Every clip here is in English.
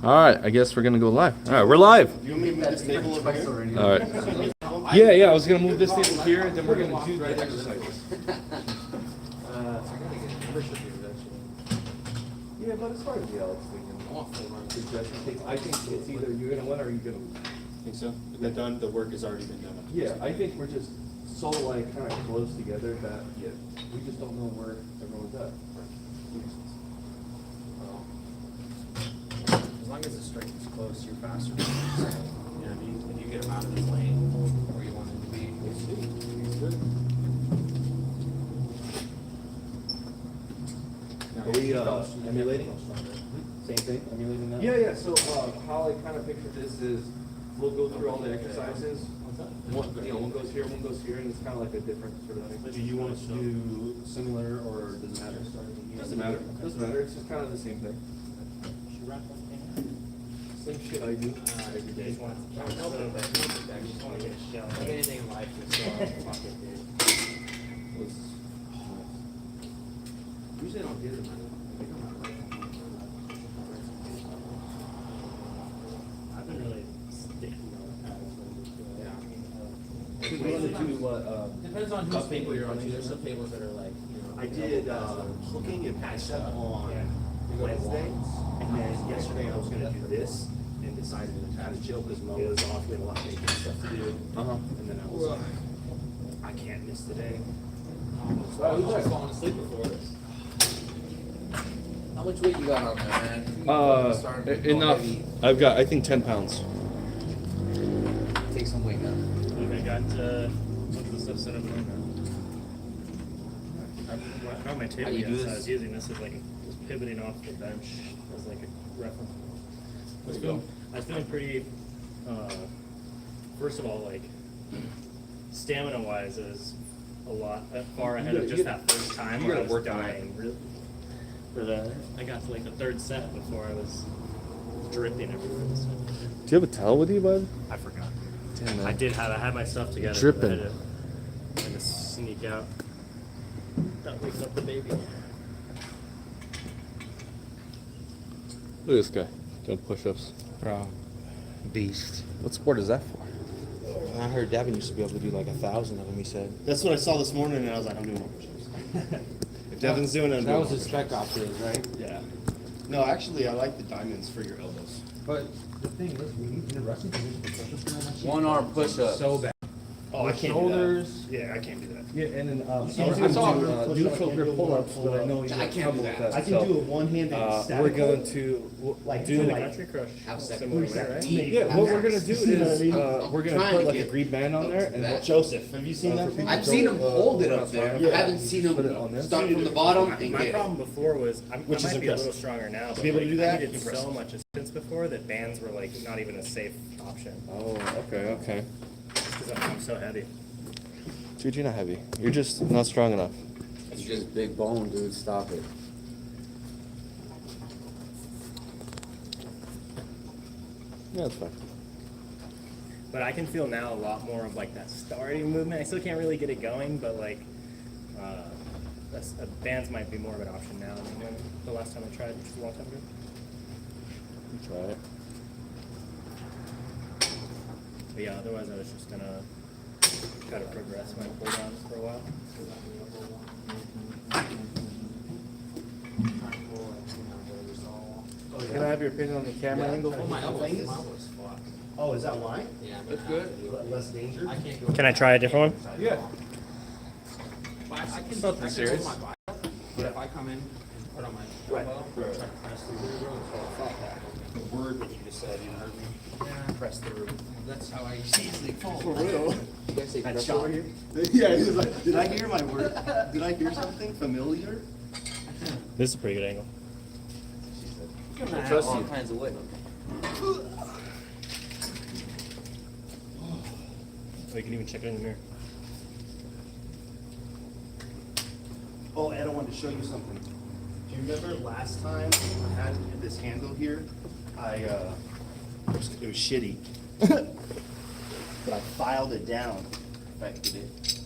All right, I guess we're gonna go live. All right, we're live. You want me to move this table over here? All right. Yeah, I was gonna move this table here, and then we're gonna do the exercises. Yeah, but it's hard to be Alex I think it's either you're gonna win or you're gonna lose. Think so? The done. The work has already been done. Yeah, I think we're just so like kind of close together that we just don't know where everyone's at. As long as the straight is close, you're faster. So, you know, if you get him out of his lane where you want him to be, he's good. Are we emulating? Same thing, emulating that? Yeah. So how I kind of picture this is we'll go through all the exercises. One goes here, one goes here, and it's kind of like a different sort of thing. Do you want us to do similar, or does it matter? Doesn't matter. Doesn't matter. It's just kind of the same thing. Same shit I do every day. Anything in life is fuck it, dude. Usually I don't get it. I've been really sticking depends on whose table you're on. There's some tables that are like, you know. I did hooking and bicep on Wednesday, and then yesterday I was going to do this, and decided to kind of chill because Mo was off. We had a lot of making stuff to do, and then I was like, I can't miss today. I was just falling asleep before this. How much weight you got on there, man? Enough. I've got, I think, 10 pounds. Take some weight now. I got most of the stuff set up right now. I got my table How you yet, do so I this? was using this as like just pivoting off the bench as like a reference. I was feeling pretty. First of all, like stamina wise is a lot far ahead of just that first time where I was dying. Really, but I got to like the third set before I was dripping everywhere. Do you have a towel with you, bud? I forgot. Damn, man. I had my stuff together. Dripping. But I had to sneak out. Not waking up the baby. Look at this guy doing push-ups. Bro, beast. What sport is that for? I heard Devin used to be able to do like 1,000 of them, he said. That's what I saw this morning, and I was like, I'm doing more push-ups. If Devin's doing it, I'm That doing was more his spec op days, right? Yeah. No, actually, I like the diamonds for your elbows. But the thing is, we need in the wrestling position for push-ups. One arm push-up. So bad. Oh, I can't Shoulders. do that. Yeah, I can't do that. Yeah, and then I saw neutral grip pull-ups, but I know you I have can't trouble do with that. that. I can do a one-handed We're going to like do The like country crush. Have second Similar weight, way, right? yeah. What we're gonna do is we're gonna Trying put to like a get green band on there and that. Joseph, have you seen that? I've seen him hold it up there. Yeah. I haven't seen Put it on him this. start from the bottom and My get it. problem before was I Which is might be a little impressive. stronger now, but be able to like, do that? I needed so Impressive. much assistance before that bands were like not even a safe option Oh, okay. because I'm so heavy. Dude, you're not heavy. You're just not strong enough. It's just big bone, dude. Stop it. Yeah, that's fine. But I can feel now a lot more of like that starting movement. I still can't really get it going, but like bands might be more of an option now than when the last time I tried, which was a long time ago. Try it. But yeah, otherwise I was just gonna try to progress my pull downs for a while. Can I have your opinion on the camera angle? Oh, is that why? Yeah, that's good. Less danger? I can't go. Can I try a different one? Yeah. I can Nothing serious. hold my bicep, but if I come in and put on my elbow, try to press through The word that you just said, you heard me? yeah, Press through. that's how I easily fall. For real? You guys say That press shot. over here? Yeah, he was like, did I hear my word? Did I hear something familiar? This is a pretty good angle. I trust all kinds of weight. Oh, you can even check it in the mirror. Oh, Ed, I wanted to show you something. Do you remember last time I had this handle here? It was shitty. But I filed it down, perfected it.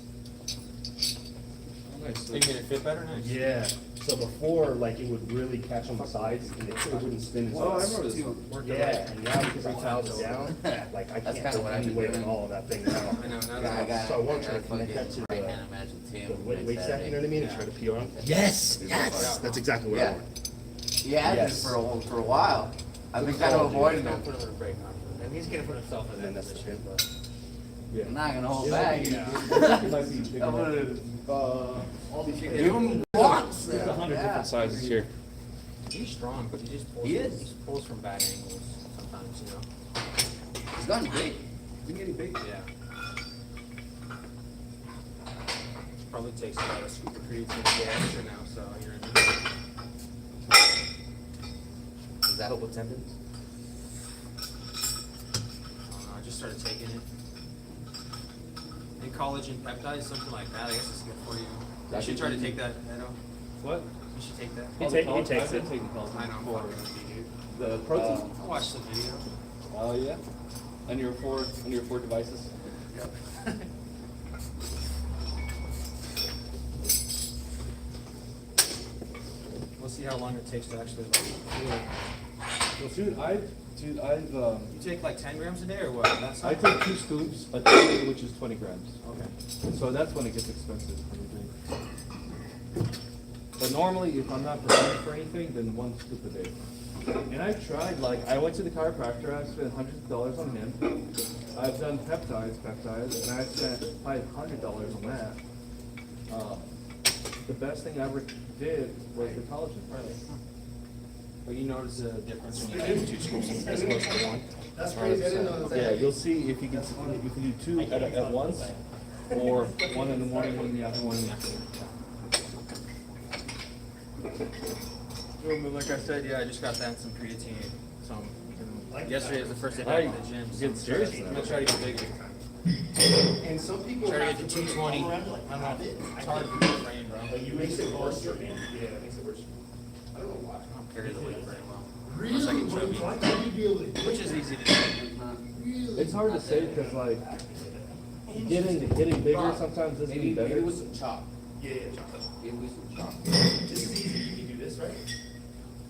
You made it fit better? Nice. Yeah. So before, like, it would really catch on the sides and it wouldn't spin as Oh, I fast. remember this one. Yeah, and now because I tiled it down, like, I That's can't kinda go what I've been anywhere doing. in all of that thing now. I know, now I that So I want to try to connect that to I can't imagine the Tim. weight stack, you know what I mean? And try to PR on. Yes, yes, that's exactly what I Yeah. want. He had Yes. this for a while. I've been kind of avoiding don't him. put him in a break confidence. And he's gonna put himself in And that that's the position, thing. but. Yeah. I'm not gonna hold It back. might be- it might be big I'm enough. gonna, All these give him blocks. There's 100 different sizes here. He's strong, but he just pulls. He is. He pulls from bad angles sometimes, you know. He's gotten big. Been getting big. Yeah. Probably takes about a scoop of creatine to get extra now, so you're in. Does that help with tendons? I just started taking it. And collagen peptides, something like that. I guess it's good for you. You should try to take that, Edo. What? You should take that. He takes it. I've been taking collagen I know, I'm before. fucking with you, dude. The protein? I watched the video. Oh, yeah? On your four devices? Yep. We'll see how long it takes to actually like feel it. Well, I've, You take like 10 grams a day or what? That's I not- take 2 scoops a day, which is 20 grams. Okay. So that's when it gets expensive for me. But normally, if I'm not prepared for anything, then 1 scoop a day. And I've tried, like, I went to the chiropractor, I've spent hundreds of dollars on him. I've done peptides, and I've spent $500 on that. The best thing I ever did was the collagen. But you notice a difference when you take 2 scoops as opposed to 1? That's crazy, I didn't know that. Yeah, you'll see if you can do 2 at once, or 1 in the morning, 1 in the afternoon, 1 in the afternoon. But like I said, yeah, I just got that and some creatine. Yesterday was the first day back I in the gym. So get serious I'm now. gonna try to get bigger. And some people Try to have get to to 220. I'm not, It's hard for me to train, bro. like, you makes it worse for me. Yeah, it makes it worse. I don't know why. I don't carry the weight very well. Unless I get chubby. Which is easy to do. It's hard to say because like getting bigger sometimes doesn't mean better. Maybe with some chop. Yeah, yeah, chop. Maybe with some chop. This is easy, you can do this, right?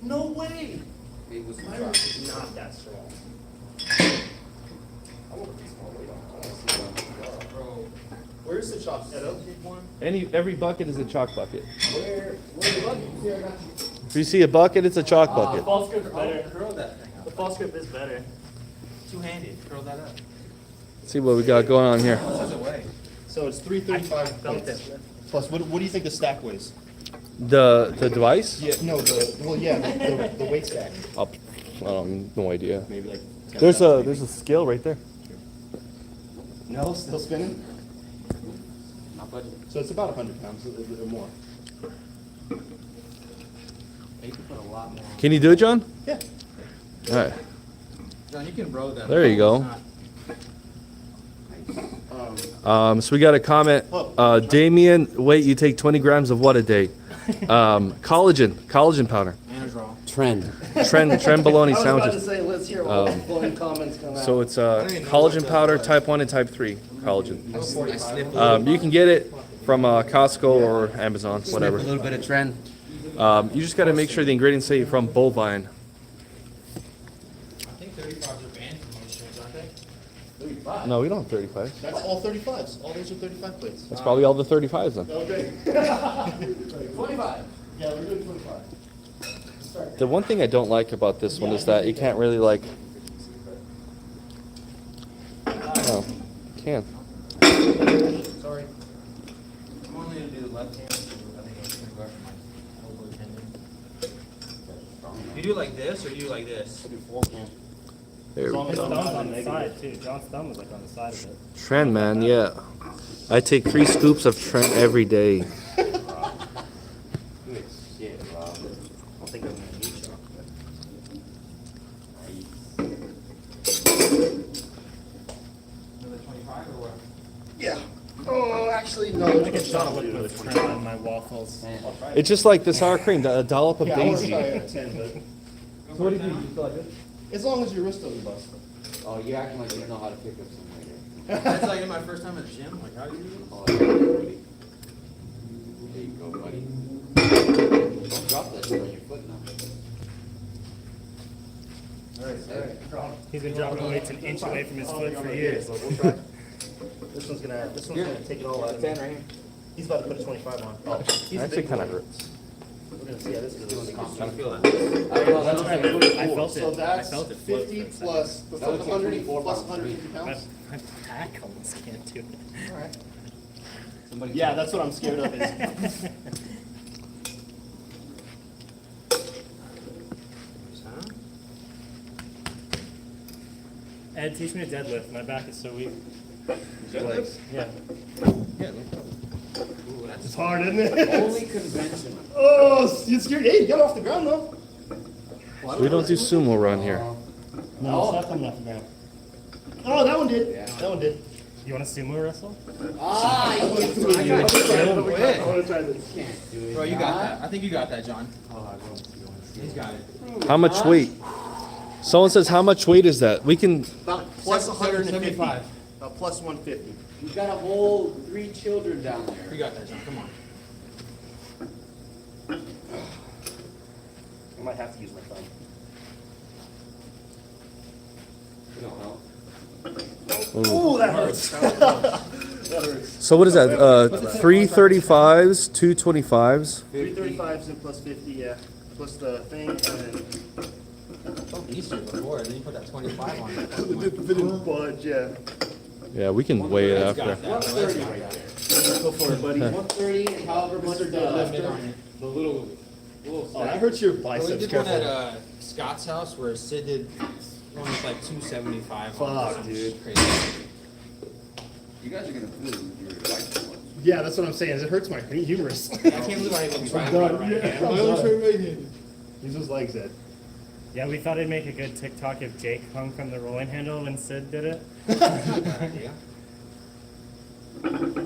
No way! Maybe with some My chop. wrist is not that strong. I want to be small weight on. Bro, Where's the chop set up? Every bucket is a chalk bucket. Where's the button? Here, I got you. If you see a bucket, it's a chalk bucket. False grip's better. curl that thing The up. false grip is better. Two-handed, curl that up. Let's see what we got going on here. How much does it weigh? So it's 335 Felt plates. it. Plus, what do you think the stack weighs? The device? Yeah, no, the weight stack. No idea. Maybe like 10 There's pounds, a scale right there. maybe. No, still spinning? Not budget. So it's about 100 pounds or more. You can put a lot more on. Can you do it, John? Yeah. All right. John, you can row that. There you go. It's not- So we got a comment. Damien, wait, you take 20 grams of what a day? Collagen powder. Anadrol. Trend. Trenbolone I was about to sandwiches. say, let's hear all the glowing comments come out. So it's collagen powder, type 1 and type 3 collagen. I sniff You can get it from Costco or Amazon, a whatever. little bit of trend. You just got to make sure the ingredients say from bovine. I think 35s are banned from most gyms, aren't they? 35. No, we don't have 35. That's all 35s. All those are 35 plates. That's probably all the 35s then. Okay. 25. Yeah, we're doing 25. The one thing I don't like about this one is that you can't really like. Oh, you can. Sorry. I'm only gonna do the left hand, so I think I'm gonna go after my elbow tendon. You do like this, or you do like this? There we His go. thumb's on the side too. John's thumb was like on the side of it. Tren, man, yeah. I take 3 scoops of Tren every day. Shit, Rob. I don't think I'm gonna need chocolate. Another 25 or what? Yeah. Oh, actually, no. I get chocolate with Trent on my waffles. It's just like the sour cream, a dollop of Yeah, I want to daisy. try it at 10, but So what do you think? You feel like this? as long as your wrist doesn't bust. Oh, you acting like you know how to pick up something like That's like my first time at the gym, like how do you do that. Oh, yeah. There you go, buddy. Don't drop that shit on your foot now. He's been dropping weights an inch away from his foot for years. This one's gonna take it all out of me. Right here. He's about to put a 25 on. Oh, he's Actually kind of hurts. We're gonna see how this goes. I feel that. I don't know, that's I felt it. So I that's felt it float for 50 a second. plus, That would take 24 plus pounds. 150 My, pounds? my back almost can't do it. Alright. Somebody Yeah, that's what I'm scared of is. Ed, teach me to deadlift. My back is so weak. Deadlifts? Yeah. It's hard, isn't it? Only conventional. Oh, you scared? Hey, get off the ground though. We don't do sumo around here. No, it's not coming off the ground. Oh, that one did. Yeah. That one did. You want to sumo wrestle? Ah, you can't do I wanna try this. Can't do it. Bro, you got that. I think you got that, John. Oh, He's got it. How much weight? Someone says, how much weight is that? We can. About plus 150. 75. About plus 150. You got a whole 3 children down You there. got that, John. Come on. I might have to use my thumb. You don't know. Ooh, that hurts. That hurts. So what is that? 335s, 225s. 335s and plus 50, yeah. Plus the thing and then. So easier before, then you put that 25 on it. Didn't budge, yeah. Yeah, we can weigh it That's got after. that. 130 right there. Go for it, buddy. 130 and however much Mr. Deadlifter. the little Oh, that stack. hurts your So we biceps. did one Careful. at Scott's house where Sid did one with like 275 on it. Fuck, dude. Crazy. You guys are gonna feel your right one. Yeah, that's what I'm saying. Is it hurts my humerus. I can't believe I even tried done. right Yeah. hand. I'm done. Use those legs, Ed. Yeah, we thought it'd make a good TikTok if Jake hung from the rolling handle when Sid did it. Yeah.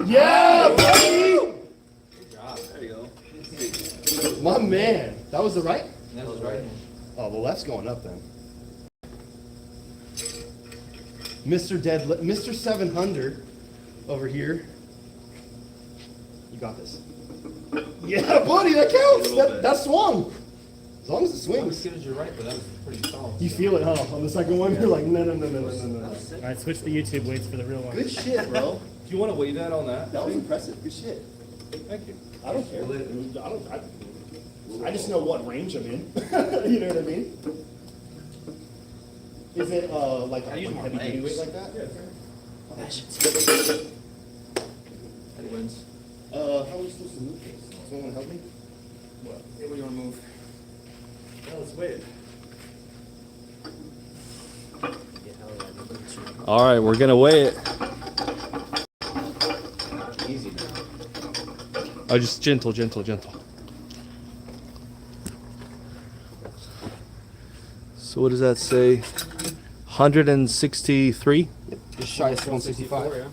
Yeah, buddy! Good job. There you go. My man. That was the right? That was right hand. Oh, the left's going up then. Mr. Mr. 700 over here. You got this. Yeah, buddy, that counts. That swung. As long as it Not as swings. good as your right, but that was pretty solid. You feel it, huh? On the second one, you're like, no, no, no, no, no, no, no. All right, switch the YouTube weights for the real one. Good shit, bro. Do you want to weigh that on that? That was impressive. Good shit. Thank you. I don't care. I just know what range I'm in. You know what I mean? Is it like I use more heavy duty legs. weight like that? That wins. How are we supposed to move this? Someone help me? What? Hey, what do you want to move? Yeah, let's weigh it. All right, we're gonna weigh it. Easy now. Oh, just gentle, gentle, gentle. So what does that say? 163? Just shy of 165. Yeah.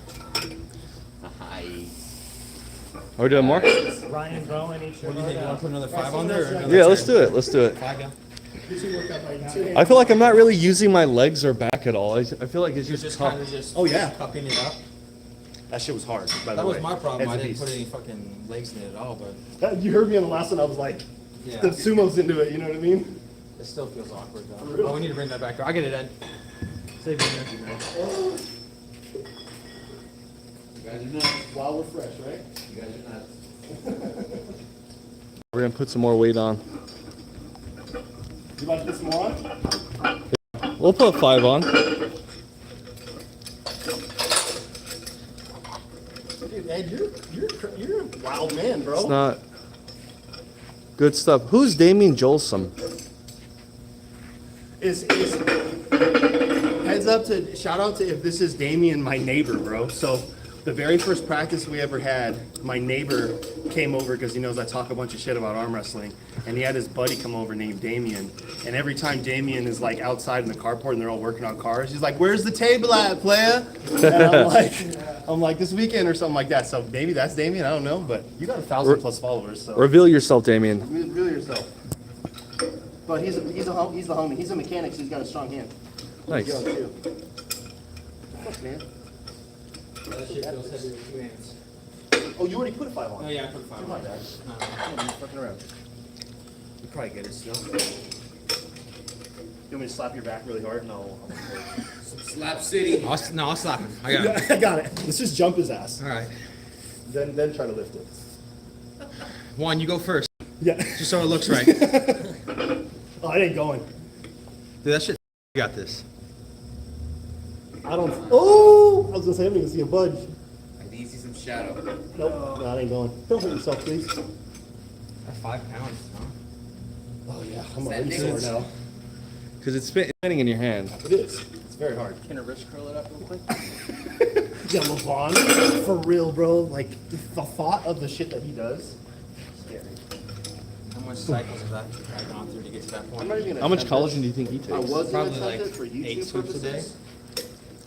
Hi. Are we doing more? Ryan Bowen each What do you think? You want to put another 5 on there? Or another Yeah, let's 10? do it. Let's do it. 5, yeah. I feel like I'm not really using my legs or back at all. I feel like it's You're just just tough. kind of just Oh, yeah. cupping it up. That shit was hard, by the That way. was my problem. I Heads a didn't put piece. any fucking legs in it at all, but You heard me on the last one, I was like, yeah, the sumo's into it, you know what I mean? it still feels awkward though. real? Oh, we need to bring that back. I'll get it, Ed. Save your energy, man. You guys are nuts. While we're fresh, right? You guys are nuts. We're gonna put some more weight on. You about to put some more on? We'll put 5 on. Dude, Ed, you're a wild man, bro. It's not good stuff. Who's Damien Jolson? Is heads up to shout out to if this is Damien, my neighbor, bro. So the very first practice we ever had, my neighbor came over because he knows I talk a bunch of shit about arm wrestling, and he had his buddy come over named Damien. And every time Damien is like outside in the carport and they're all working on cars, he's like, "Where's the table at, playa?" And I'm like, this weekend or something like that. So maybe that's Damien. I don't know, but you got 1,000+ followers. So Reveal yourself, Damien. reveal yourself. But he's the homie. He's a mechanic, so he's got a strong hand. Nice. Yo, too. Fuck, man. That shit feels heavy with 2 hands. Oh, you already put a 5 on. Oh yeah, I put 5 My on. bad. No. I'm fucking around. You probably get it still. You want me to slap your back really hard? No. Slap City. I'll slap him. I got it. I got it. Let's just jump his ass. All right. Then try to lift it. Juan, you go first. Yeah. Just so it looks right. Oh, it ain't going. Dude, that shit. You got this. I don't. Oh! I was gonna say I'm gonna see a budge. I need to see some shadow. Nope. No, it ain't going. Don't hurt yourself, please. That's 5 pounds, huh? Oh yeah, I'm That already sore nigga's- now. Because it's spinning in your hand. It is. It's very hard. Can a wrist curl it up real quick? Yeah, LeVon, for real, bro. Like the thought of the shit that he does. Scary. How much cycles have that gone through to get to that point? I'm not even gonna How much attempt collagen do you think he it. I takes? was gonna Probably attempt like it for 8 YouTube scoops a day. purposes,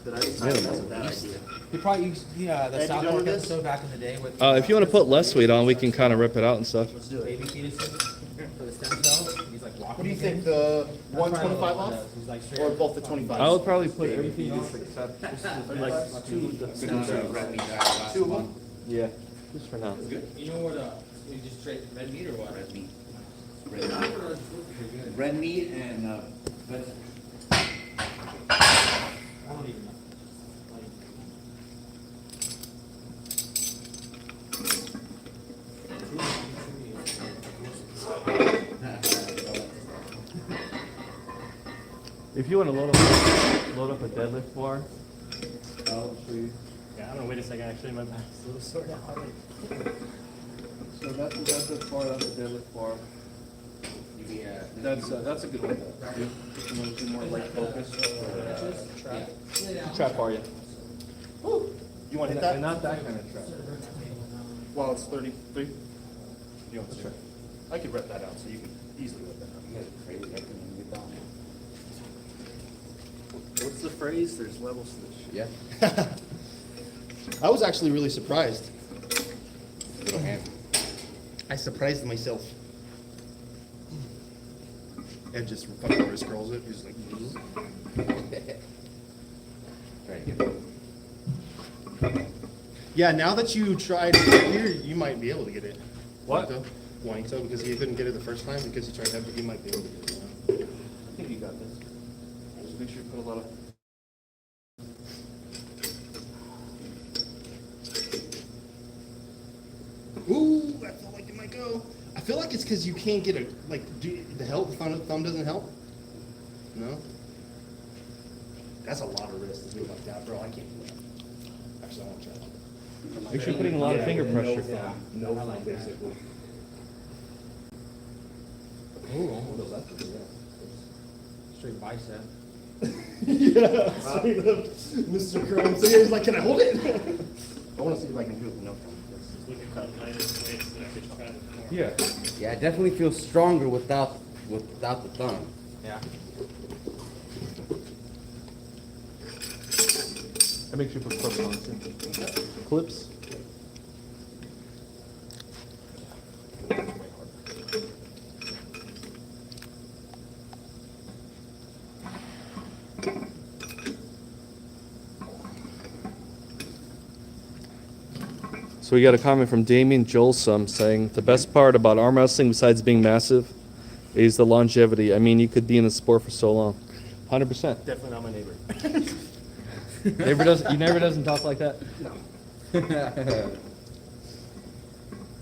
but I decided that's a bad idea. He probably used the Ed, you South done Park with this? episode back in the day with. If you want to put less weight on, we can kind of rip it out and stuff. Let's do it. baby fetuses for the stem cells. He's like walking. What do you again. think? The That's probably 125 what off, it does. He's like straight or up both the 25s? I would probably put everything off except like two of the Red meat diet last Two of them? month. yeah, just for now. You know what, you just straight red meat or what? Red meat. Red meat and vegetables. I don't even know. If you want to load up a deadlift bar, I'll show you. Yeah, I don't know, wait a second, actually, my back's a little sore now already. So that's the deadlift bar. That's the deadlift bar. That's a good one. You want to do more like focus? Trap bar, yeah. You want to hit And that? not that kind of trap. Well, it's 33. You want to try? I could rep that out, so you could easily rep that out. You guys are crazy. I couldn't even get down. What's the phrase? There's levels to this shit. Yeah. I was actually really surprised. Little hand. I surprised myself. Ed just fucking wrist curls it. He's like, Try to get it. yeah. Now that you tried it here, you might be able to get it. What? Juanito, because he couldn't get it the first time because he tried to have it. You might be able to get it now. I think you got this. Just make sure you put a lot of. Ooh, I feel like it might go. I feel like it's because you can't get the help. The thumb doesn't help. No. That's a lot of wrist to do like that, bro. I can't do that. Actually, I won't try that. Make sure you're putting a lot of finger pressure. No thumb, basically. Ooh, straight bicep. Yeah, straight up, Mr. Chrome. So he's like, can I hold it? I want to see if I can do it with no thumb. We can cut minus weights and I could try it more. Yeah. Yeah, I definitely feel stronger without the thumb. Yeah. I make sure you put clips on too. Clips. So we got a comment from Damien Jolsum saying the best part about arm wrestling besides being massive is the longevity. I mean, you could be in the sport for so long. 100%. Definitely not my neighbor. He never doesn't talk like that. No.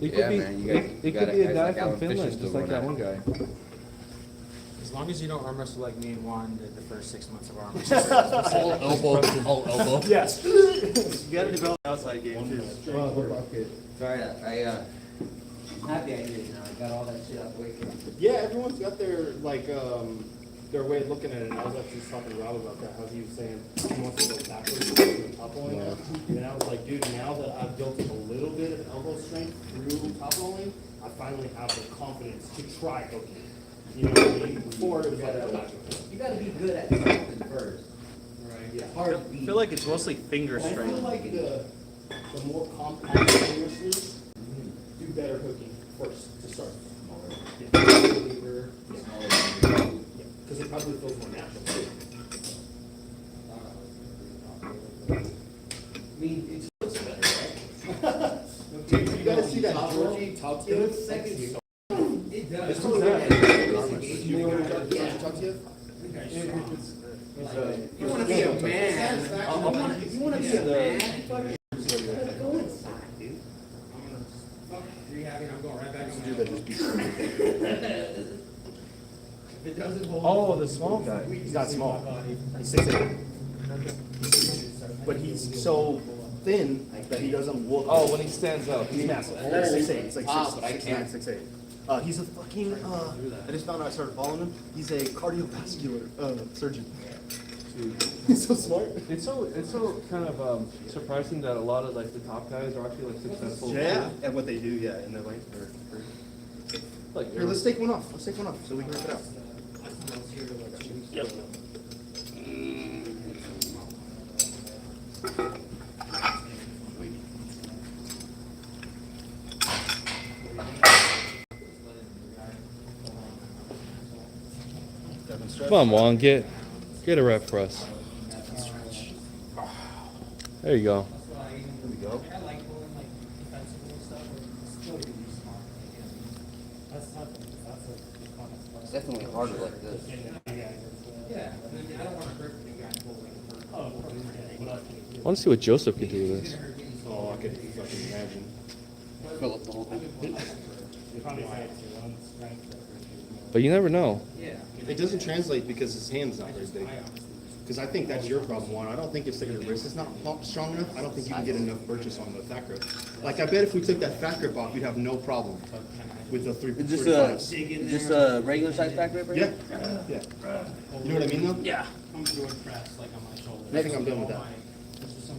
It could Yeah, be, man, you got- it you could got be a guys guy like from Alan Fisher Finland, still just like that one going guy. As long as you don't arm wrestle like me and Juan did the first 6 months of arm wrestling. All elbow. Yes. You got to develop an outside game too. Sorry, I'm happy I did it now. I got all that shit out the way. Yeah, everyone's got their their way of looking at it. And I was actually talking to Rob about that. How he was saying he wants to go backwards and top rolling now. And I was like, dude, now that I've built up a little bit of elbow strength through top rolling, I finally have the confidence to try hooking. You know what I mean? Before it was like, I'm not gonna hook. You gotta be good at something first. Right. Yeah. Hard to I beat. feel like it's mostly finger I feel strength. like the more compact fingers do better hooking first to start. Yeah. Because it probably feels more natural. I mean, it looks better, right? You gotta see that Georgie top It looks sexy. It does. You wanna be a man. You wanna be a man. Go inside, dude. Rehabbing, I'm going right back on Dude, that just beat If it doesn't hold. Oh, the small guy. He's not small. He's 6'8". But he's so thin that he doesn't look. Oh, when he stands up. He's massive. He's 6'8". He's like but I can't. 6'8". He's a fucking. I just found out I started following him. He's a cardiovascular surgeon. He's so smart. It's so kind of surprising that a lot of like the top guys are actually like successful. Yeah, and what they do, yeah, in their lane. Like Here, let's take one off. Let's take one off so we can rip it out. Yep. Come on, Juan, get a rep for us. There you go. Here we go. I like going like defensive and stuff, but still you can be smart. That's tough. It's definitely harder like this. Yeah, and then I don't want to hurt the guy and pull like I want to see what Joseph can do with this. Oh, I could fucking imagine. Fill up the whole thing. But you never know. Yeah. It doesn't translate because his hand's not very big. Because I think that's your problem, Juan. I don't think it's that your wrist is not strong enough. I don't think you can get enough purchase on the fat grip. Like, I bet if we took that fat grip off, you'd have no problem with the 3 Just a regular size back rib right Yeah, now? yeah. You know what I mean, though? Yeah. I'm doing press like on my shoulder. I think I'm done with that. I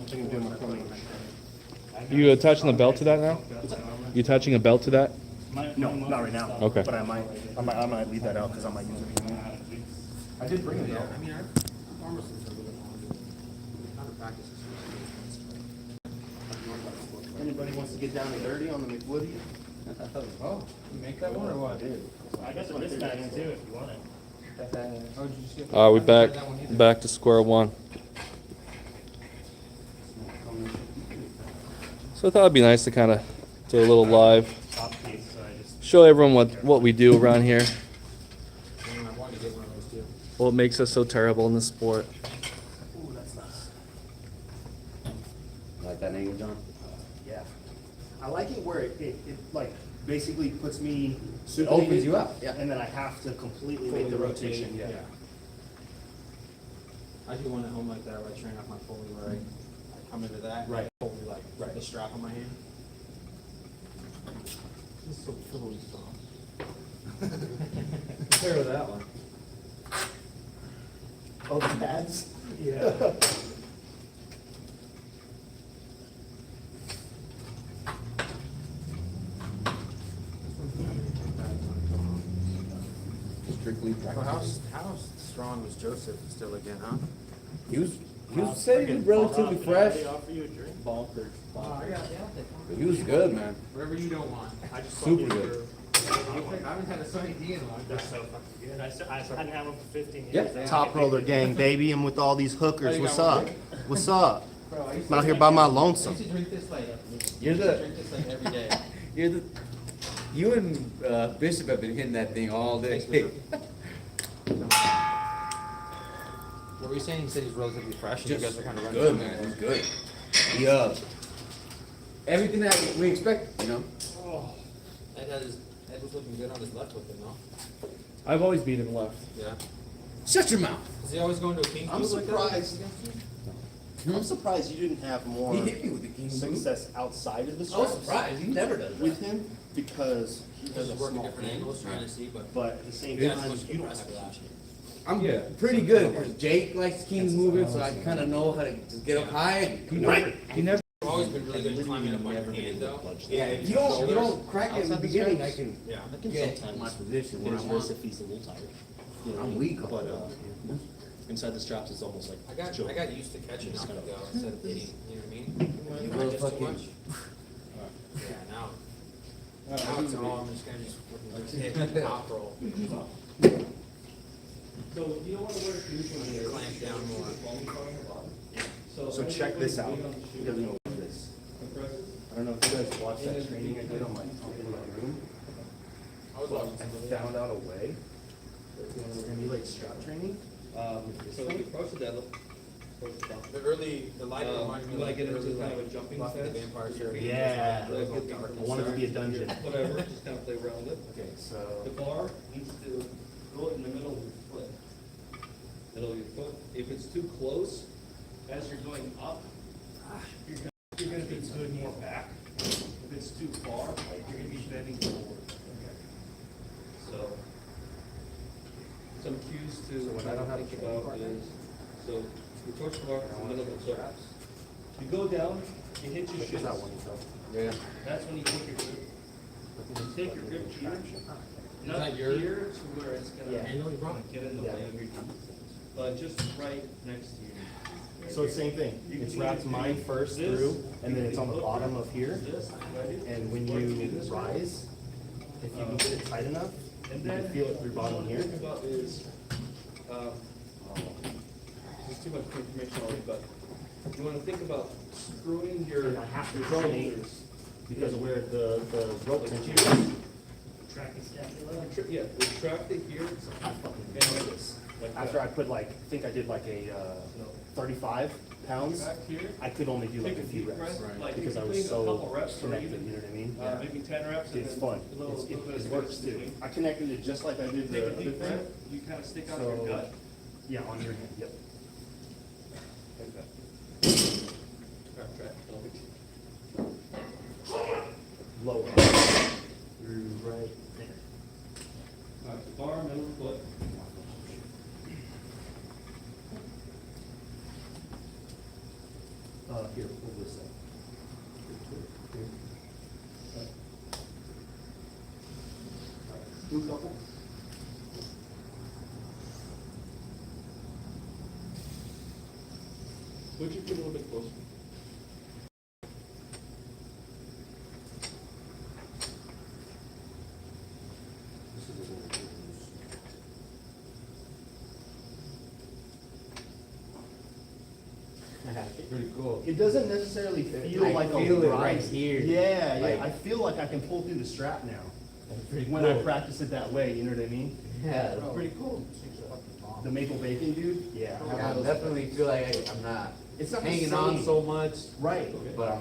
think I'm doing my pulling. You attaching the belt to that now? You attaching a belt to that? No, not right now. Okay. But I might leave that out because I might use it. I did bring it though. I mean, I've arm wrestlers are a little bit not a practice. Anybody wants to get down and dirty on the McWoody? Oh, you make that one or what? I guess with this guy too, if you want it. Oh, did you just get? We back to square one. So I thought it'd be nice to kind of do a little live, Top piece, so I just. show everyone what we do around here, I wanted to get one of those too. what makes us so terrible in this sport. Ooh, that's nice. Like that angle, John? Yeah. I like it where it like basically puts me. It opens you up, yeah. And then I have to completely make the rotation, yeah. I do one at home like that where I train off my Foley where I come into that. Right. Foley like Right. the strap on my hand. This is so totally soft. Compare with that one. Oh, the pads? Yeah. Strictly How strong was Joseph still again, huh? You said he was relatively fresh. Offer you a drink? Bonkers. He was good, man. Whatever you don't want. I just Super good. I haven't had a Sunny D in a long They're time. so fucking good. I hadn't had one for 15 years. Yep. Top roller gang, baby. I'm with all these hookers. What's up? What's up? I'm out here by my I lonesome. used to drink this like, You're the- drink this like every day. You and Bishop have been hitting that thing all day. What were you saying? You said he's relatively fresh and you guys are kind of running. Good, man. He's good. Yeah. Everything that we expect, you know. Ed was looking good on his left with him, though. I've always beat him left. Yeah. Shut your mouth. Is he always going to a King's I'm Boot like that? surprised. I'm surprised you didn't have more He hit me with the king boot. success outside of the I was straps surprised. He never does with that. him because he He has was a working small different hand. angles, trying to see, but. But at the same Yeah, time, it's you don't much have faster. I'm Yeah. pretty good because Jake likes King's moving, so I kind of know how to just get up high. Right. He never. I've always been really good at climbing up on your hand, though. Yeah, if you don't crack it in the beginning, I can Yeah. get my position where I want. if he's a little tired. I'm weak. But inside the straps is almost like. I got used to catching up and go instead of hitting, you know what I mean? You When I will just too fucking- much. Yeah, now. Now it's all, I'm just gonna just hit top roll. So you don't want to wear shoes when you're Clamp down more. So check this out. He doesn't know what this. I don't know if you guys watched that training I did on my in my room. I was watching I something. found out a way. We're gonna be like strap training. So you approach the deadlift. The light reminded me You wanna like get into early, kind of like, a jumping Buffy the sense? Vampire Slayer. Yeah. Like, get the- I want it to be a dungeon. Whatever, just kind of play around with it. Okay, so. The bar needs to go in the middle of your foot. Middle of your foot. If it's too close, as you're going up, you're gonna be good more back. If it's too far, you're gonna be bending forward. So, some cues to when I don't have think a about partner? is, so you approach the bar in the middle of the straps. You go down, you hit your shins. Yeah. That's when you take your grip. You take your grip here, not that yours? here to where it's gonna Yeah. get in the way of your knee, but just right next to you. So same thing, it's wrapped mine first through, and then it's on the bottom of here, This, right? and when you rise, if you can get it tight enough, you can feel it through bottom here. What I'm about is, there's too much information already, but you wanna think about screwing your And I have to your pronate shoulders. because of where the rope tension is. Track the scapula. Yeah, retract it here, and like this. Like After I that. put like, I think I did like a 35 pounds, Back here. I could only do like Take a few deep reps, breath, like because I you're was doing a couple so reps or connected, even, you know what I mean? maybe 10 reps. and It's then fun, a little it bit of it works space too. between. I connected it just like I did Take the a other deep breath, thing. you kind of stick out So- your gut. Yeah, on your hand, yep. Like that. Retract, Lower. Through right there. all right, bar, middle foot. Here, pull this up. Do a couple. Would you get a little bit closer? Pretty cool. It doesn't necessarily feel I like feel a it right rise. here. Yeah, Like- I feel like I can pull through the strap now. Pretty When I cool. practice it that way, you know what I mean? Yeah, that's pretty cool. The maple bacon, dude, yeah. Yeah, I definitely feel like I'm not It's not the hanging on same. so much, Right. but I'm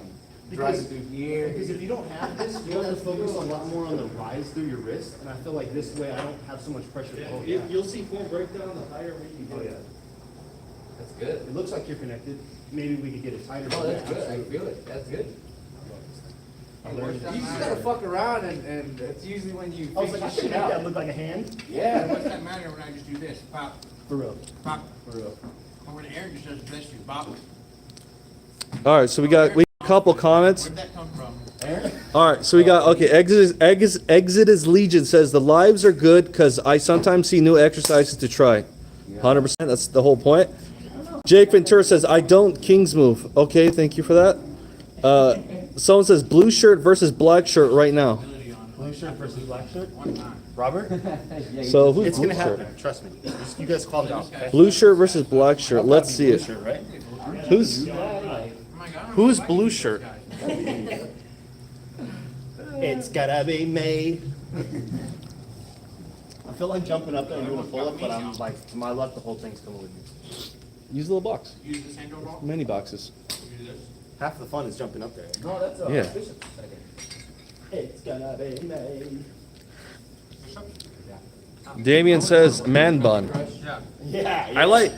Because- driving through here. Because if you don't have this, you have to focus a lot more on the rise through your wrist, and I feel like this way I don't have so much pressure. Oh, yeah. You'll see form breakdown the higher rate you Oh, get. yeah. That's good. It looks like you're connected. Maybe we could get it tighter. Oh, than that's that. good. I feel it. That's good. I learned You just gotta fuck around and that's usually when you I was figure like, I shit should make that out. look like a hand. Yeah. What's that matter when I just do this? Pop, For real. pop, For real. or when Aaron just does this, you pop. All right, so we got a couple comments. Where'd that come from? Aaron? All right, so we got okay. Exodus Legion says the lives are good because I sometimes see new exercises to try. 100%. That's the whole point. Jake Ventura says I don't King's move. Okay, thank you for that. Someone says blue shirt versus black shirt right now. Blue shirt versus black shirt? Robert? So who's It's blue gonna shirt? happen, trust me. Just- You guys calm down, okay? Blue shirt versus black shirt. Let's see it. Right? Who's Oh my God. who's blue shirt? It's gotta be me. I feel like jumping up there and doing a pull-up, but I'm like, to my left, the whole thing's coming with me. Use a little box. Use this hand over ball? Many boxes. Do this. Half the fun is jumping up there. No, that's Yeah. Bishop's second. It's gonna be me. Damien says man bun. Yeah. Yeah. I like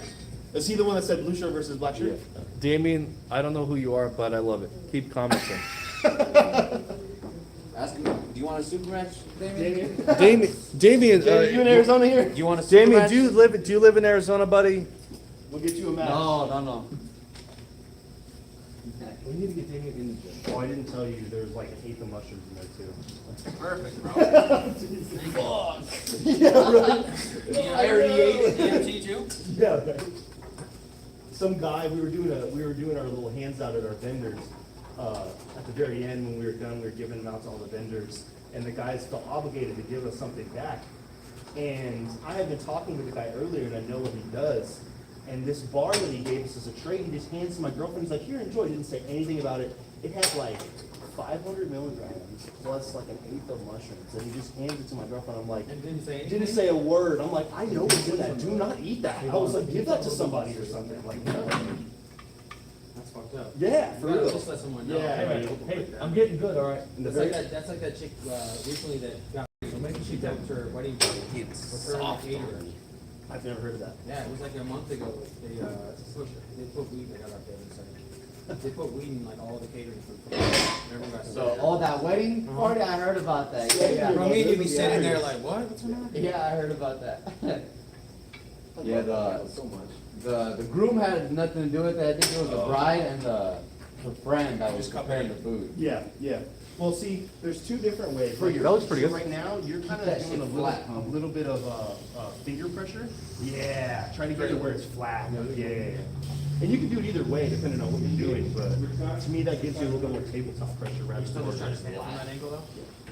Is he the one that said blue shirt versus black shirt? Damien. I don't know who you are, but I love it. Keep commenting. Ask him, do you want a super match, Damien? Damien. You in Arizona here? Do you want a super Damien, match? do you live in Arizona, buddy? We'll get you a match. No. We need to get Damien in the gym. Oh, I didn't tell you, there's like an eighth of mushrooms in there too. Perfect, bro. Yeah, right. I already ate DMT too? Yeah, right. Some guy, we were doing our little hands out at our vendors. At the very end, when we were done, we were giving them out to all the vendors, and the guys felt obligated to give us something back. And I had been talking with the guy earlier, and I know what he does. And this bar that he gave us as a trade, he just hands to my girlfriend. He's like, here, enjoy. Didn't say anything about it. It had like 500 milligrams plus like an eighth of mushrooms. And he just hands it to my girlfriend. I'm like, And didn't say anything? didn't say a word. I'm like, I know what's in that. Do not eat that. I was like, give that to somebody or something. Like, no. That's fucked up. Yeah, for You gotta real. just let someone know. Yeah, Hey, hey, I'm getting good, all right. that's like that chick, recently that got, so maybe she booked her wedding party with her and the caterer. I've never heard of that. Yeah, it was like a month ago, they put weed, I got up there in a second. They put weed in like all the catering food. Everyone got sick. Oh, that wedding party, I heard about that. Yeah, Bro, me and you be yeah. sitting there like, what, what's going on? Yeah, I heard about that. Yeah, So much. the groom had nothing to do with it. I think it was the bride and the friend that was Just cut preparing bait. the food. Yeah, yeah. Well, see, there's two different ways. That was pretty good. Right now, you're kind that of doing shit a flat, little, huh? a little bit of finger pressure. Yeah, try to get it where it's flat. Yeah. And you can do it either way, depending on what you're doing, but to me, that gives you a little bit more tabletop pressure rather Still than just trying to just stay from flat. that angle though?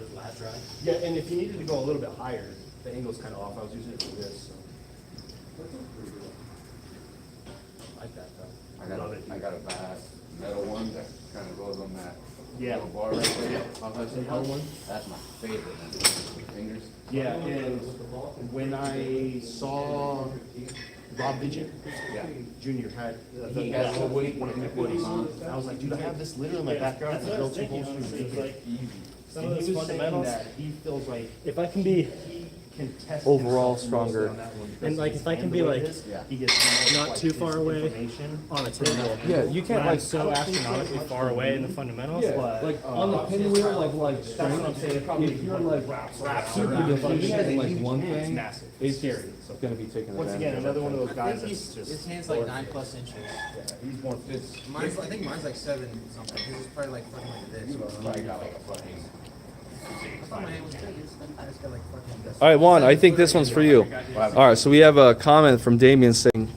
Just lat dry? Yeah, and if you needed to go a little bit higher, the angle's kind of off. I was using it for this, so. I like that though. Love it. I got a bass metal one that kind of goes on that Yeah. little bar right there. Metal one? That's my favorite. Fingers. Yeah, and when I saw Rob Vigent, Junior had, He has a Woody. one of the Woodies on, I was like, dude, I have this literally in my backyard. That's what I was thinking, honestly, it's like, some And of he those was saying fundamentals, that he feels like If I can be he can test overall himself mostly stronger. on that one because And, like, his if I can hand be, the way like, it is, yeah. he gets not like, too his far away information on a table. Yeah, you can't When I'm like so astronomically far away in the fundamentals, but like on the pinwheel, like That's what I'm saying. It probably if you're like wraps super around. deficient in like one It's thing, massive. it's scary. it's gonna be taken Once advantage again, of. another one of those I guys think that's just. his hand's like 9+ inches. Yeah, he's more fit. Mine's, I think mine's like 7 something. His is probably like fucking like this. Probably got like a fucking. I thought my hand was big. I just got like fucking this. All right, Juan, I think this one's for you. All right, so we have a comment from Damien saying,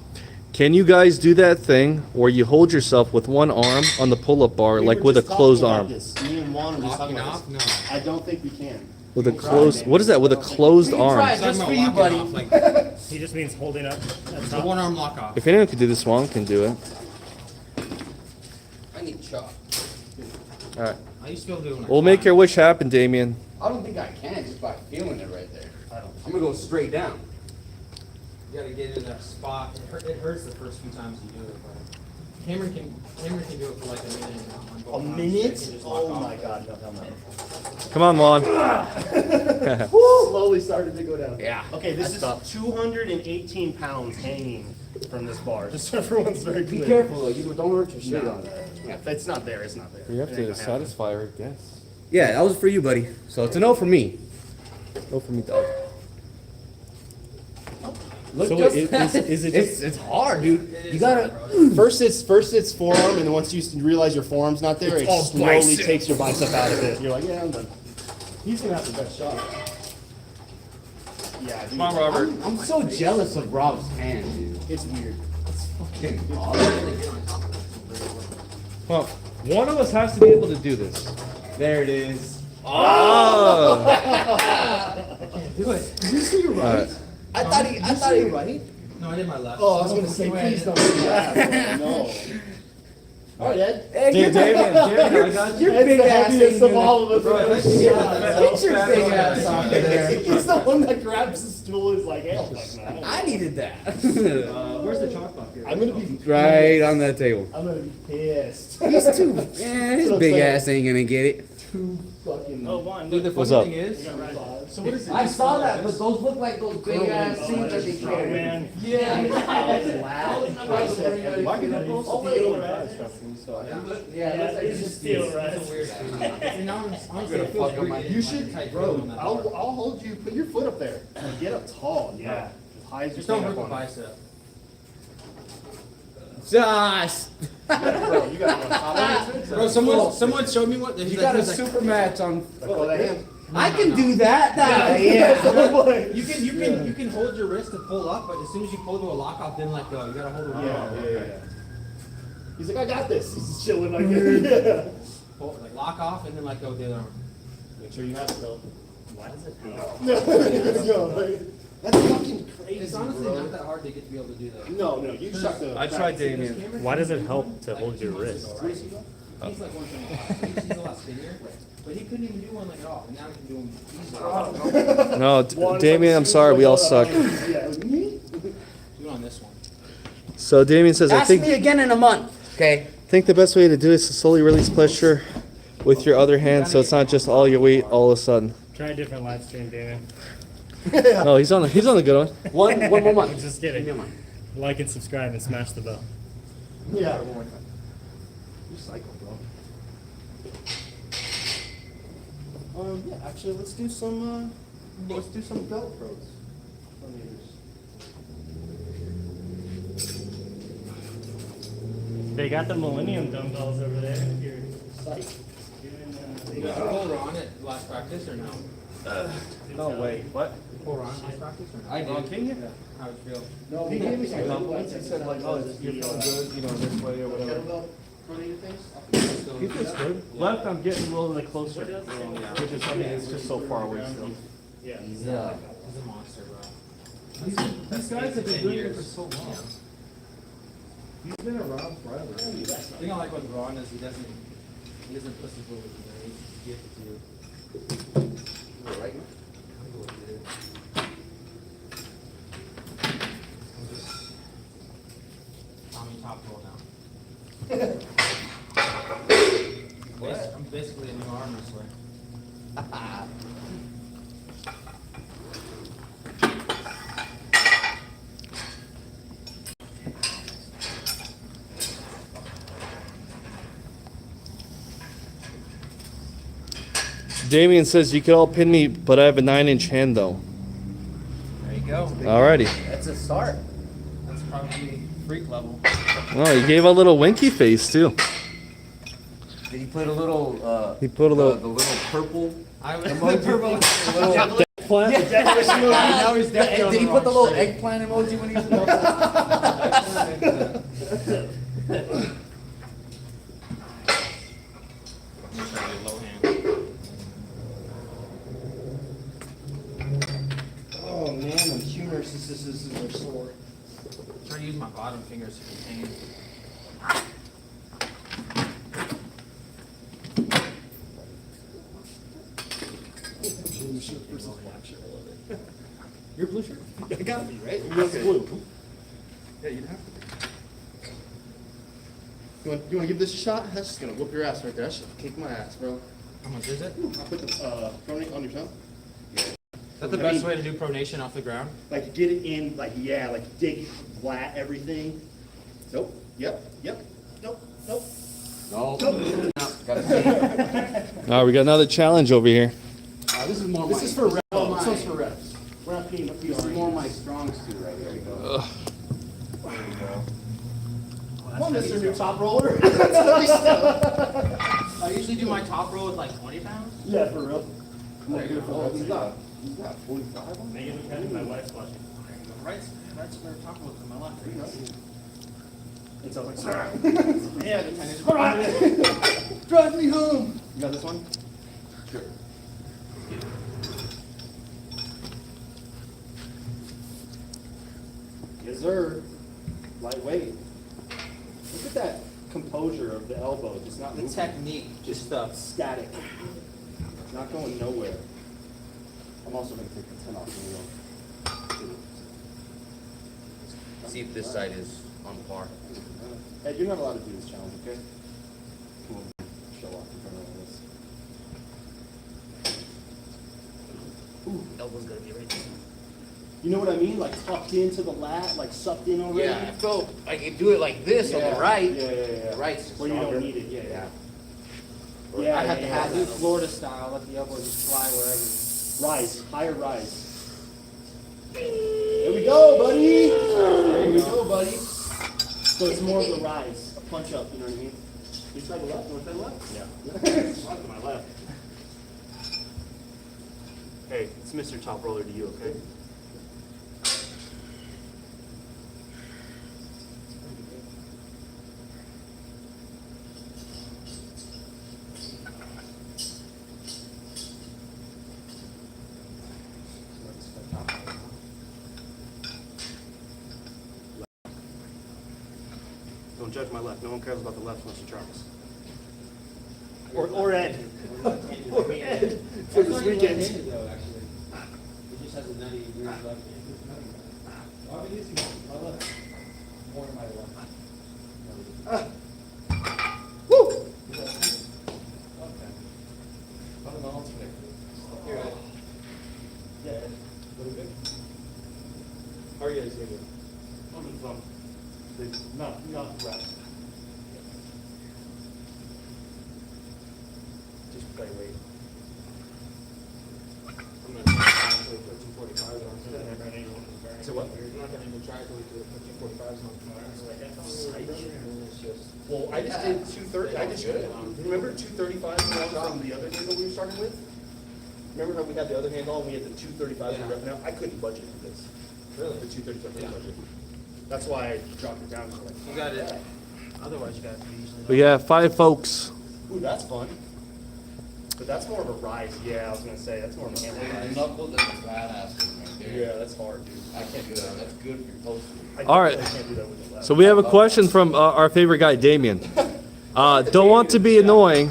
"Can you guys do that thing where you hold yourself with one arm on the pull-up bar, We like were with a just closed talking arm? about this. Me and Juan were just talking Locking about off? this. No. I don't think we can. With a closed, what is that? With a closed arm? I'm talking about locking off, like he just means holding up at the top. one arm lock off. If anyone could do this, Juan can do it. I need chalk. All right, I used to be able to do it when I we'll make climbed. your wish happen, Damien. I don't think I can just by feeling it right there. I'm gonna go straight down. You gotta get in that spot. It hurts the first few times you do it, but Cameron can do it for like a minute. On both A arms. minute? They can just lock Oh off. my god, no, hell no. Come on, Juan. Slowly started to go down. Yeah. Okay, this is 218 pounds hanging from this bar, just so everyone's very Be clear. careful though, you don't hurt your shit No. on that. Yeah, if it's not there, it's not there. You have It ain't to gonna happen. satisfy her, I guess. Yeah, that was for you, buddy. So it's a no for me. Go for me, dog. Look, So just, is it just, it's hard, dude. It You is gotta hard, bro. first it's forearm, and then once you realize your forearm's not there, it all slowly bicep. takes your bicep out of it. You're like, yeah, I'm done. He's gonna have the best shot. Yeah, dude. Come on, Robert. I'm so jealous of Rob's hand, dude. It's weird. Fucking awesome. Come on. One of us has to be able to do this. There it is. Oh! Do it. Did you see your right? I thought he right. No, I did my left. Oh, I was gonna say, please don't do that. No. All right, Ed. Damien, I got you. Your Ed's big the ass heaviest ain't of gonna- all of us. Bro, Yeah. Get your big ass off of there. He's the one that grabs the stool. Is like, hell, like, no. I needed that. Where's the chalk bucket? I'm gonna be Right on that table. I'm gonna be pissed. He's too. Yeah, his big ass ain't gonna get it. Too fucking. oh, Juan, Dude, the What's funny up? thing is, So what is it? I saw that, but those look like those big ass things that they carry. man. Yeah, that's like It's just steel, right? it's a weird thing. Now honestly, it feels fuck up my- great. You should, Tight bro. grip on that I'll bar. hold you. Put your foot up there. And get up tall. Yeah. As high as you Just can don't up rip a on it. bicep. Josh, Bro, you got one. How many? Bro, someone showed me what. you got a super match on. Oh, that hand. I can do that. You can hold your wrist to pull up, but as soon as you pull to a lock off, then let go. You gotta hold it. Yeah. He's like, I got this. He's chilling like that. Pull, like lock off and then let go with the other arm. Make sure you have it though. Why does it? No, let's go. That's fucking crazy, It's honestly bro. not that hard to get to be able to do that. No, you just have to. I tried Damien. Why does it help to hold your wrist? He's like 175. He's a lot skinnier, but he couldn't even do one like at all. And now he can do them easily. No, Damien, I'm sorry, we all suck. Yeah, me? Do it on this one. So Damien says, I Ask me think again in a month, okay? the best way to do it is to slowly release pressure with your other hand, so it's not just all your weight all of a sudden. Try a different live stream, Damien. No, he's on the good one. One more month. Just kidding. Like and subscribe and smash the bell. Yeah. You psycho, bro. Yeah, actually, let's do some belt pros. They got the Millennium dumbbells over there. If you're psyched. Did you pull Ron at last practice or no? No, wait, what? Pull Ron at last practice or no? I did. King? Yeah. How would you feel? No, he gave me some compliments. He said like, oh, you're feeling good, you know, this way or whatever. He feels good. Left, I'm getting a little bit closer, which is, I mean, it's just so far away still. Yeah. He's a monster, bro. These guys have been doing it for so long. He's been around forever. The thing I like with Ron is he doesn't push his little bit. He gives it to you. Right. Tommy top roll now. I'm basically a new arm wrestler. Damien says you could all pin me, but I have a 9-inch hand though. There you go. Alrighty. That's a start. That's probably freak level. Oh, he gave a little winky face too. Did he put a little, He put a the little. little purple? I was Now he's Did he put the little eggplant emoji when he was Oh man, my humorous is are sore. Try to use my bottom fingers to contain. Blue shirt versus black shirt, I love it. Your blue shirt? I gotta be, right? Yours is blue. Yeah, you'd have to be. You wanna give this a shot? That's just gonna whoop your ass right there. That should kick my ass, bro. How much is it? I'll put the pronate on your tongue. Is that the best way to do pronation off the ground? Like get it in, like yeah, like dig flat everything. Nope. Yep. Nope. No. Gotta see. All right, we got another challenge over here. This is more. This is for reps. This one's for reps. We're not peeing. This is more my strong suit right here. Come on, Mr. New Top Roller. I usually do my top row with like 20 pounds. Yeah, for real. There you go. He's got 45 on. My wife's watching. Right's where top row is to my left. There you go. It's like, Yeah, the 10 is. all right, drive me home. You got this one? Sure. Yes, sir. Lightweight. Look at that composure of the elbow. Just not The moving. technique, just stuff. Static. It's not going nowhere. I'm also going to take the 10 off the wheel. See if this side is on par. Ed, you're not allowed to do this challenge, okay? Come on, show off in front of all this. Ooh, elbow's gonna be right there. You know what I mean? Like tucked into the lat, like sucked in already? Yeah, I felt like you do it like this on the right. Yeah. The right's Where you stronger. don't need it, yeah. I have to have do Florida style, let the elbow just fly wherever. Rise, higher rise. There we go, buddy. There we go, buddy. So it's more of the rise, a punch up, you know what I mean? You side to left, north side to left? Yeah. Not to my left. Hey, it's Mr. Top Roller to you, okay? Don't judge my left. No one cares about the left unless you Travis. Or Ed. Or Ed for this weekend. Though, actually. He just has a nutty weird left hand. I've been using my left. More than my left. Woo! Okay. I'm an alternate. Here, Ed. Yeah, Ed. What is it? How are you guys doing? Not reps. Just play weight. I'm not going to put 245s on. So what? I'm not going to even try to put 245s on. It's just. Well, I just did 230. I just remember 235 from the other handle we were starting with. Remember how we had the other handle and we had the 235s Yeah. rep now? I couldn't budget for this. Really? The 235 Yeah. budget. That's why I dropped it down. You got it. Otherwise, you got to usually. We have 5 folks. Ooh, that's fun. But that's more of a rise. Yeah, I was gonna say that's more of a hammer rise. Knuckles and the badass right there. Yeah, that's hard, dude. I can't do that. That's good for your posture. All right. I can't do that with the left. So we have a question from our favorite guy, Damien. Don't want to be annoying.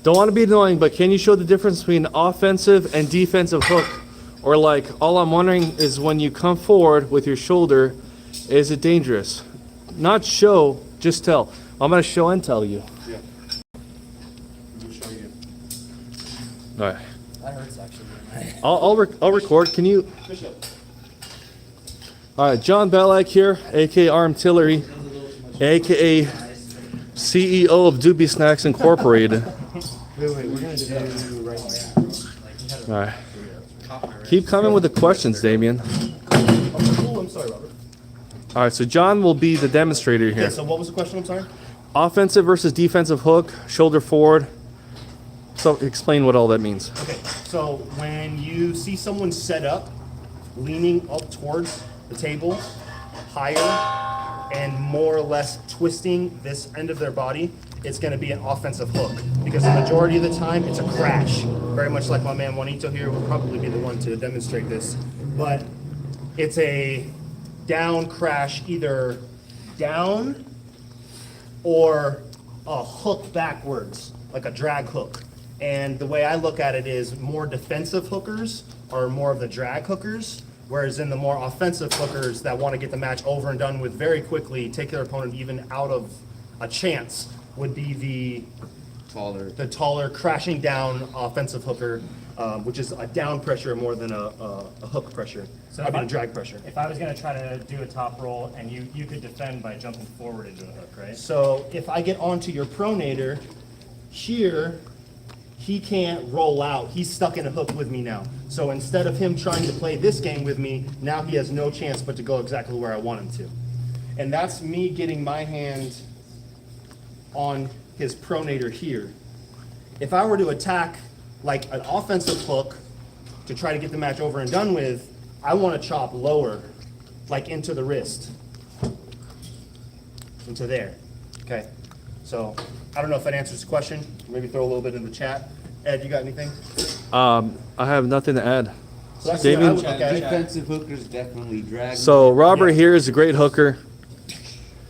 Don't want to be annoying, but can you show the difference between offensive and defensive hook? Or like, all I'm wondering is when you come forward with your shoulder, is it dangerous? Not show, just tell. I'm gonna show and tell you. Yeah. Let me show you. All right. That hurts actually. I'll record. Can you? Bishop. All right, John Belak here, aka Armtillery, aka CEO of Doobie Snacks Incorporated. Wait, we're gonna do right now. All right. Keep coming with the questions, Damien. Oh, I'm sorry, Robert. All right, so John will be the demonstrator Yeah, here. so what was the question? I'm sorry. Offensive versus defensive hook, shoulder forward. So explain what all that means. Okay, so when you see someone set up, leaning up towards the table, higher, and more or less twisting this end of their body, it's going to be an offensive hook. Because the majority of the time, it's a crash. Very much like my man Juanito here will probably be the one to demonstrate this. But it's a down crash, either down or a hook backwards, like a drag hook. And the way I look at it is more defensive hookers are more of the drag hookers, whereas in the more offensive hookers that want to get the match over and done with very quickly, take their opponent even out of a chance, would be the taller crashing down offensive hooker, which is a down pressure more than a hook pressure. So I if mean I- a drag pressure. If I was gonna try to do a top roll, and you could defend by jumping forward into a hook, right? So if I get onto your pronator, here, he can't roll out. He's stuck in a hook with me now. So instead of him trying to play this game with me, now he has no chance but to go exactly where I want him to. And that's me getting my hand on his pronator here. If I were to attack like an offensive hook to try to get the match over and done with, I want to chop lower, like into the wrist. Into there, okay? So, I don't know if that answers the question. Maybe throw a little bit in the chat. Ed, you got anything? I have nothing to add. So that's the way I Damien? would look at it. Defensive hookers definitely drag. So Robert Yeah. here is a great hooker.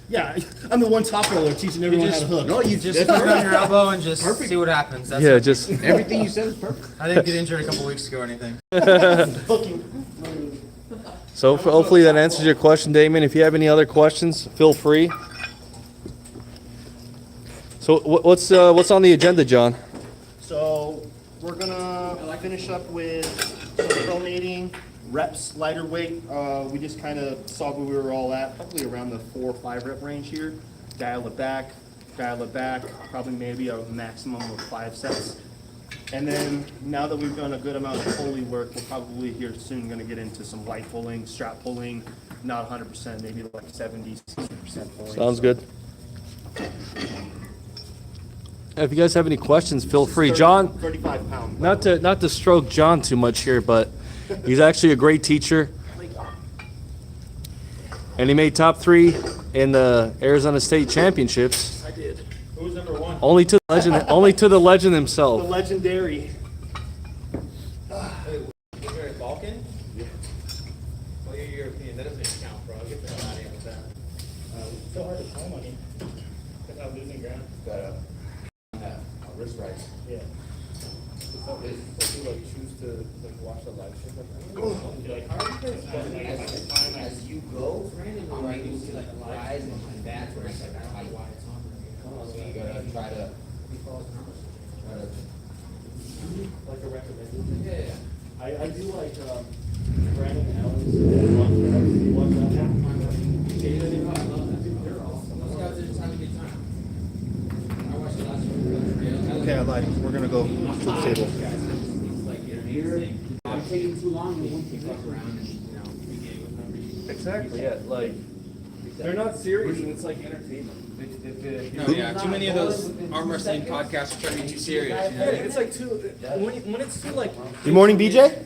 Yeah, I'm the one top roller teaching everyone how to hook. No, you just put it on your elbow and just see what happens. That's Yeah, it. just Everything you said is perfect. I didn't get injured a couple weeks ago or anything. Hooking. so hopefully that answers your question, Damien. If you have any other questions, feel free. So what's on the agenda, John? So, we're gonna finish up with some pronating, reps, lighter weight. We just kind of saw where we were all at, probably around the 4 or 5 rep range here. Dial it back, probably maybe a maximum of 5 sets. And then, now that we've done a good amount of pulley work, we're probably here soon gonna get into some light pulling, strap pulling, not 100%, maybe like 70, 60% pulling. Sounds good. If you guys have any questions, feel free. John, 35 pound. not to stroke John too much here, but he's actually a great teacher. And he made top 3 in the Arizona State Championships. I did. Who was number 1? Only to the legend The himself. legendary. Was there a Balkan? Yeah. Well, you're European. That doesn't even count, bro. Get the hell out of here with that. So hard to home on you without losing ground. Got a wrist right. Yeah. So you like choose to like watch the live stream? You're like, how are you guys? But like, if I can find my As you go, or like you see like a rise and that's where it's like tight. So you gotta try to. Like a recommended? Yeah. I do like, Brandon Allen's one. Jada, they're awesome. Those guys are just having a good time. I watched the last one. Okay, I lied. We're gonna go to the table. I'm taking too long, we won't take fuck around and, Exactly, yeah, like, they're not serious and it's like entertainment. No, yeah, too many of those arm wrestling podcasts are trying to be too serious. Yeah, it's like too, when it's too like. Good morning, BJ.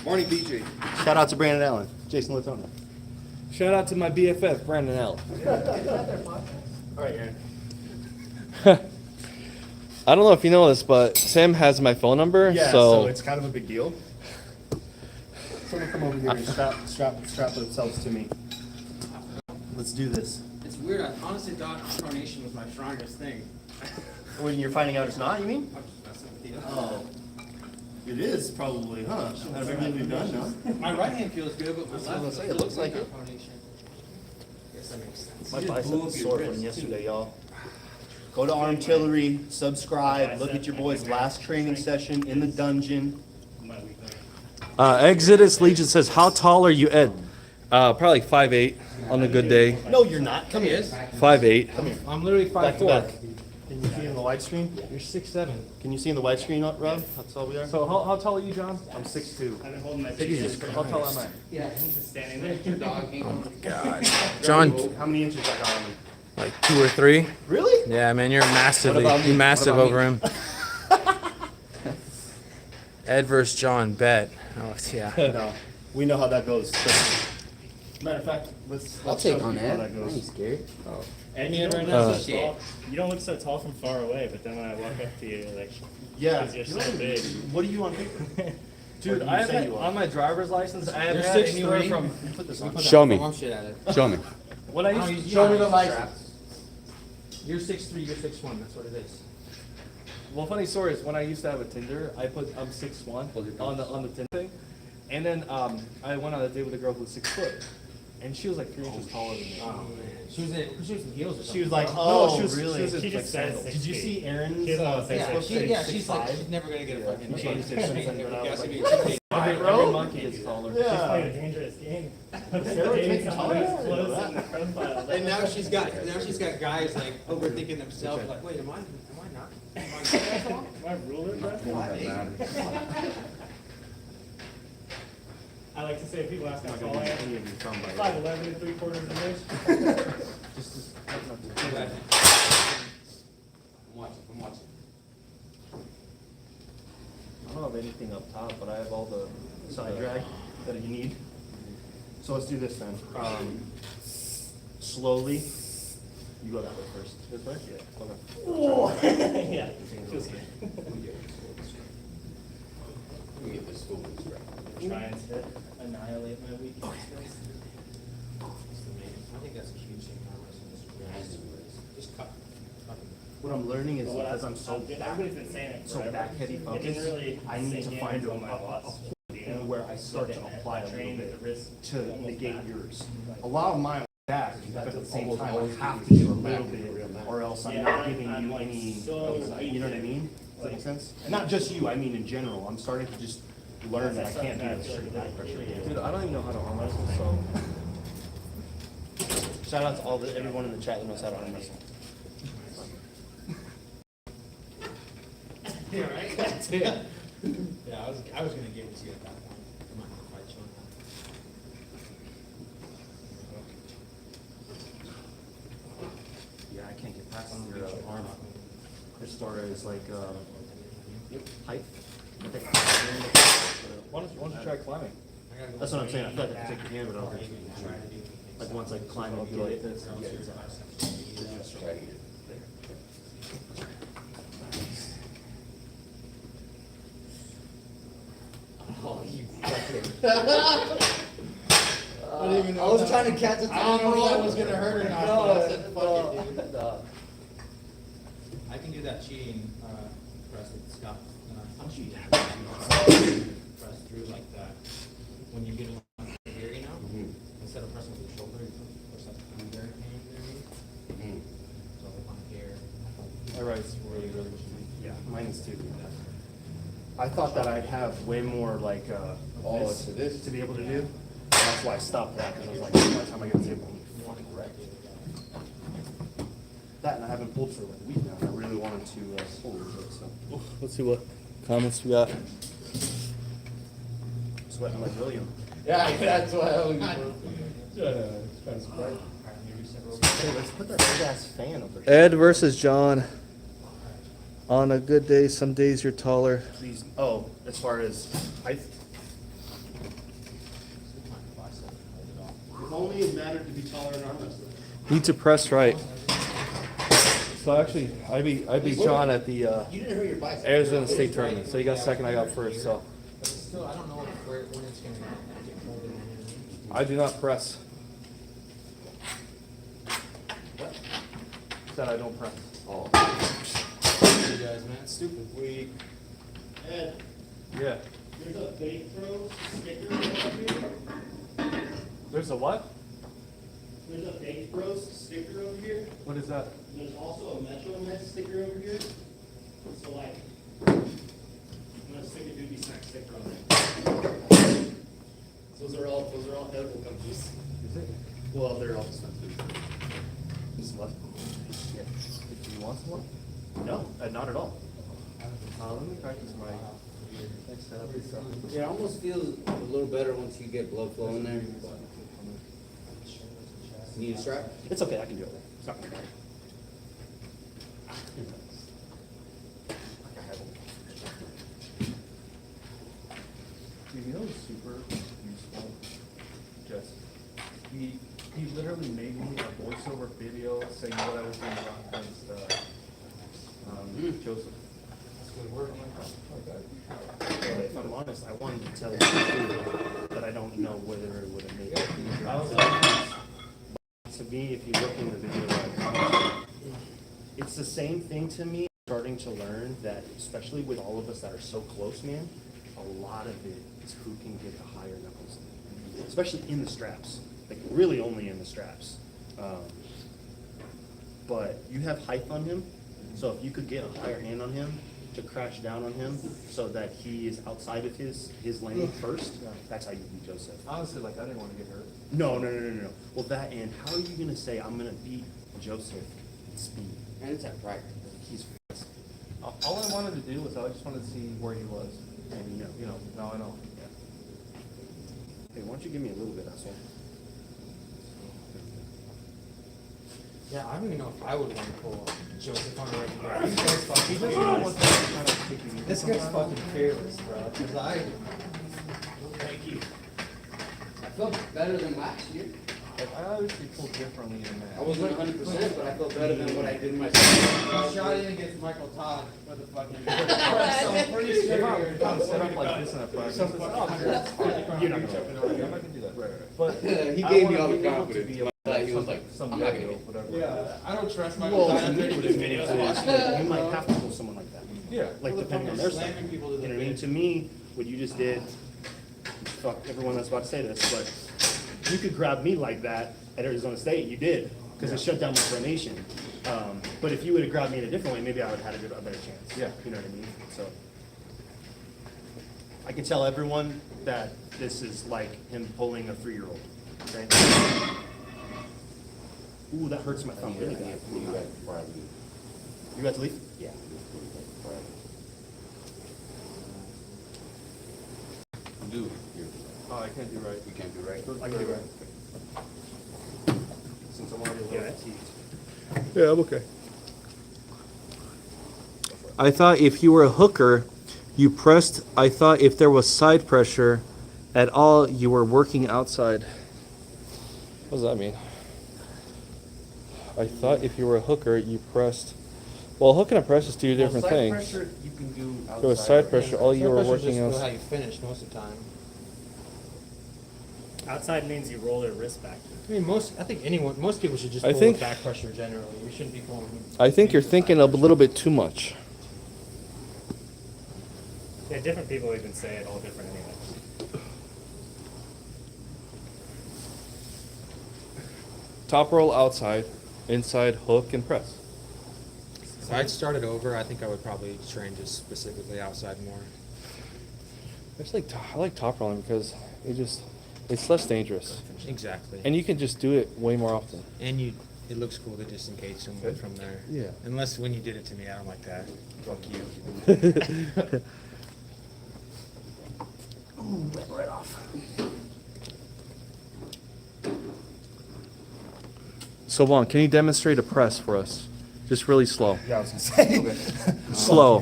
Morning, BJ. Shout out to Brandon Allen, Jason Latona. Shout out to my BFF, Brandon Allen. All right, Aaron. I don't know if you know this, but Sam has my phone number, Yeah, so it's kind of a big deal. Someone come over here and strap themselves to me. Let's do this. It's weird, I honestly thought pronation was my strongest thing. When you're finding out it's not, you mean? I'm just messing with you. Oh. It is probably, huh? Out of everything we've done, no? My right hand feels good, but my That's left. what I was gonna say, it looks like it. Pronation. Guess that makes sense. My bicep was sore from yesterday, y'all. Go to Armtillery, subscribe, look at your boy's last training session in the dungeon. my weakness. Exodus Legion says, how tall are you, Ed? Probably like 5'8" on a good day. No, you're not. Come here. 5'8". I'm literally Back to 5'4". back. Can you see in the widescreen? You're 6'7". Can you see in the widescreen, Rob? That's all we are? So how tall are you, John? I'm 6'2". I've been holding my Jesus pictures. How tall am I? Yeah. Just standing there. John, How many inches I got on him? like 2 or 3. Really? Yeah, man, you're What about me? massive What about over him. Ed versus John, bet. Oh, yeah. No. We know how that goes. Matter of fact, I'll let's take show on people how that. I goes. ain't scared. And you don't look so tall. You don't look so tall from far away, but then when I walk up to you, like, Yeah. because you're so big. What are you on paper? Dude, Or I you have say had, you are. on my driver's license, I have You're had 6'3"? anywhere from, Put this on. Show me. Shit at it. Show me. when I used to. Show me the license. You're 6'3", you're 6'1", that's what it is. Well, funny story is when I used to have a Tinder, I put I'm 6'1" on the Tinder thing, and then I went on a date with a girl who was 6 foot, and she was like 3 inches taller than me. She was in heels or something. She was like, No, oh, she was, really? She was in, She like, just said sandals. 6 Did you feet. see Aaron's She doesn't want to say Yeah, six feet. she's like, she's never gonna get a fucking She changed changed it since then, but I was like, Every monkey is taller. She's playing a yeah. dangerous game. Steroids make you taller? It's close in the profile. And now she's got guys like overthinking themselves, like, wait, am I not? Am I not tall? Am I ruler, bro? I like to say if people ask how tall I am, 5'11" and 3/4 of an inch. I'm watching. I don't have anything up top, but I have all the side drag that you need. So let's do this then. Slowly. You go that way first. This way? Yeah. Okay. Yeah, feels good. Trying to annihilate my weakness. I think that's a huge thing for just cut. What I'm learning is because I'm so Everybody's been saying it so forever. back heavy It didn't focused, really I need sink to in find until my loss. point where I start to apply a little Train with bit the wrist to almost negate back. yours. A lot of mine are back, but at the same time, I have to do a little bit, or else I'm Yeah, not giving I'm you like any, so you know what I mean? Does that make sense? Not just you, I mean in general. I'm starting to just learn that I can't do this straight back pressure. Dude, I don't even know how to arm wrestle, so. Shout out to everyone in the chat that knows how to arm wrestle. Yeah, right? Yeah, I was gonna give it to you at that point. I'm not gonna fight you on that. Yeah, I can't get past your arm. As far as like, height. Why don't you try climbing? That's what I'm saying. I feel like I can take your hand, but I don't think you can. Like once I climb, I'll be like this. Yeah, exactly. Oh, you fucking. I didn't even I know. was if trying to catch a I don't know if that time. was gonna hurt or not, No, but I said, fuck no, it, dude. no. I can do that cheating, press with Scott. How much you have? Press through like that. When you get on here, you know, instead of pressing with the shoulder, you push like through their hand there. So on here. My right's really, really cheap. Yeah, mine is too. I thought that I'd have way more like, this to be able to do. That's why I stopped that, because I was like, by the time I get to the table, I'm fucking wrecked. That, and I haven't pulled for like a week now, and I really wanted to pull a little bit, so. Let's see what comments we got. Sweating like William. Yeah, that's what I was. Hey, let's put that big ass fan over here. Ed versus John. On a good day, some days you're taller. Please, oh, as far as height? If only it mattered to be taller than arm wrestling. Need to press right. So actually, I beat John at the You didn't hurt your bicep. Arizona State tournament. So he got second, I got first. So But it's still, I don't know when it's gonna get cold in here. I do not press. Said I don't press. Oh. You guys, man, it's stupid. Ed, Yeah. there's a fake throw sticker over here. There's a what? There's a fake throw sticker over here. What is that? There's also a Metro Med sticker over here. So like, I'm gonna stick a doobie snack sticker on there. Those are all edible companies. Is it? Well, they're all expensive. This what? Yeah. Do you want some? No, not at all. Let me practice my next setup. Yeah, it almost feels a little better once you get blood flow in there. Need a strap? It's okay, I can do it. It's not gonna matter. Dude, you know what's super useful? Just, he literally made me a voiceover video saying what I was doing wrong against, Joseph. That's good work. If I'm honest, I wanted to tell you too, but I don't know whether it would have made it. To me, if you look in the video, it's the same thing to me. Starting to learn that, especially with all of us that are so close, man, a lot of it is who can get the higher knuckles, especially in the straps. Like really only in the straps. But you have height on him, so if you could get a higher hand on him to crash down on him so that he is outside of his lane first, that's how you beat Joseph. Honestly, like, I didn't want to get hurt. No. Well, that, and how are you gonna say I'm gonna beat Joseph in speed? And it's at practice. He's All I wanted to do was, I just wanted to see where he was. and You know, now I know. Yeah. Hey, why don't you give me a little bit, asshole? Yeah, I don't even know if I would want to pull Joseph on the regular. He doesn't know what to kind of take it easy This guy's sometimes. fucking fearless, bro. Cause Thank you. I felt better than last year. Like, I obviously pull differently in that. I wasn't 100%, but I felt better than what I did in my second. shot in against Michael Todd with a fucking. So I'm pretty sure If I'm set up like this in a practice, it's oh, You're not gonna. I'm not gonna do that. But He I gave me wanna all the be able to confidence. be able Like, to he was like, some I'm not video, gonna whatever. Yeah, I don't trust Michael Well, Todd. to me, what it means is you might have to pull someone like that. Yeah. Like depending on their side. Slamming people to the You know what I mean? To me, what you just did, fuck everyone that's about to say this, but you could grab me like that at Arizona State. You did, because it shut down my formation. But if you would have grabbed me in a different way, maybe I would have had a better chance. Yeah. You know what I mean? So I can tell everyone that this is like him pulling a 3-year-old. Okay? Ooh, that hurts my thumb really bad. You got to leave? Yeah. Do. Oh, I can't do right. You can't do right. I can do it. Since I'm already a little fatigued. Yeah, I'm okay. I thought if you were a hooker, you pressed. I thought if there was side pressure at all, you were working outside. What does that mean? I thought if you were a hooker, you pressed. Well, hooking and press is two different side things. pressure you can do outside. There was side pressure, all you were Pressure's working just on. how you finish most of the time. Outside means you roll their wrist back. I mean, most people should just I pull think- with back pressure generally. We shouldn't be pulling. I think you're thinking a little bit too much. Yeah, different people even say it all different anyway. Top roll outside, inside hook and press. If I'd started over, I think I would probably train just specifically outside more. I like top rolling because it's less dangerous, Exactly. and you can just do it way more often. And it looks cool to just engage someone from there. Yeah. Unless when you did it to me, I don't like that. Fuck you. Right off. So Juan, can you demonstrate a press for us? Just really slow. Yeah, I was gonna say. Slow.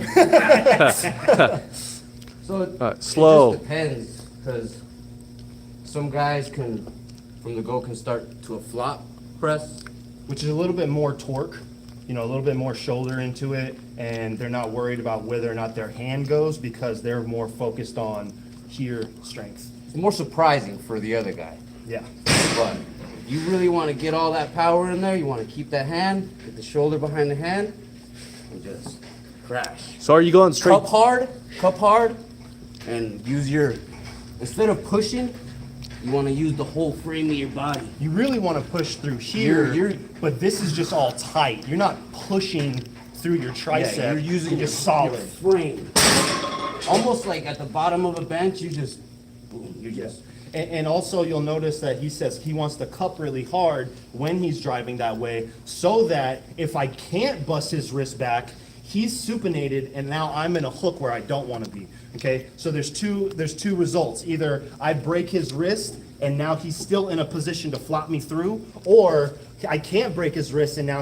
So slow. it just depends, because some guys can, from the go, can start to a flop press. Which is a little bit more torque, you know, a little bit more shoulder into it, and they're not worried about whether or not their hand goes because they're more focused on sheer strength. It's more surprising for the other guy. Yeah. But if you really want to get all that power in there, you want to keep that hand, get the shoulder behind the hand, and just crash. So are you going straight? Cup hard, and use your, instead of pushing, you want to use the whole frame of your body. You really want to push through here, You're- but this is just all tight. You're not pushing through your tricep. Yeah, you're using just your solid. frame. Almost like at the bottom of a bench, you just, boom, you just. And also you'll notice that he says he wants to cup really hard when he's driving that way, so that if I can't bust his wrist back, he's supinated and now I'm in a hook where I don't want to be. Okay, so there's two results. Either I break his wrist and now he's still in a position to flop me through, or I can't break his wrist and now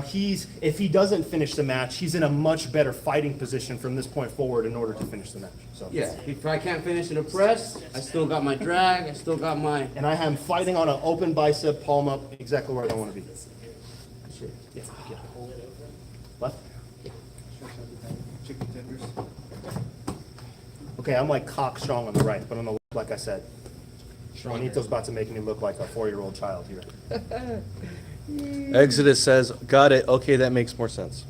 if he doesn't finish the match, he's in a much better fighting position from this point forward in order to finish the match. So Yeah, if I can't finish in a press, I still got my drag, I still got my. and I am fighting on an open bicep, palm up, exactly where I want to be. Yeah, yeah. Left? Chicken tenders. Okay, I'm like cock strong on the right, but on the left, like I said, Juanito's about to make me look like a 4-year-old child here. Exodus says, got it. Okay, that makes more sense.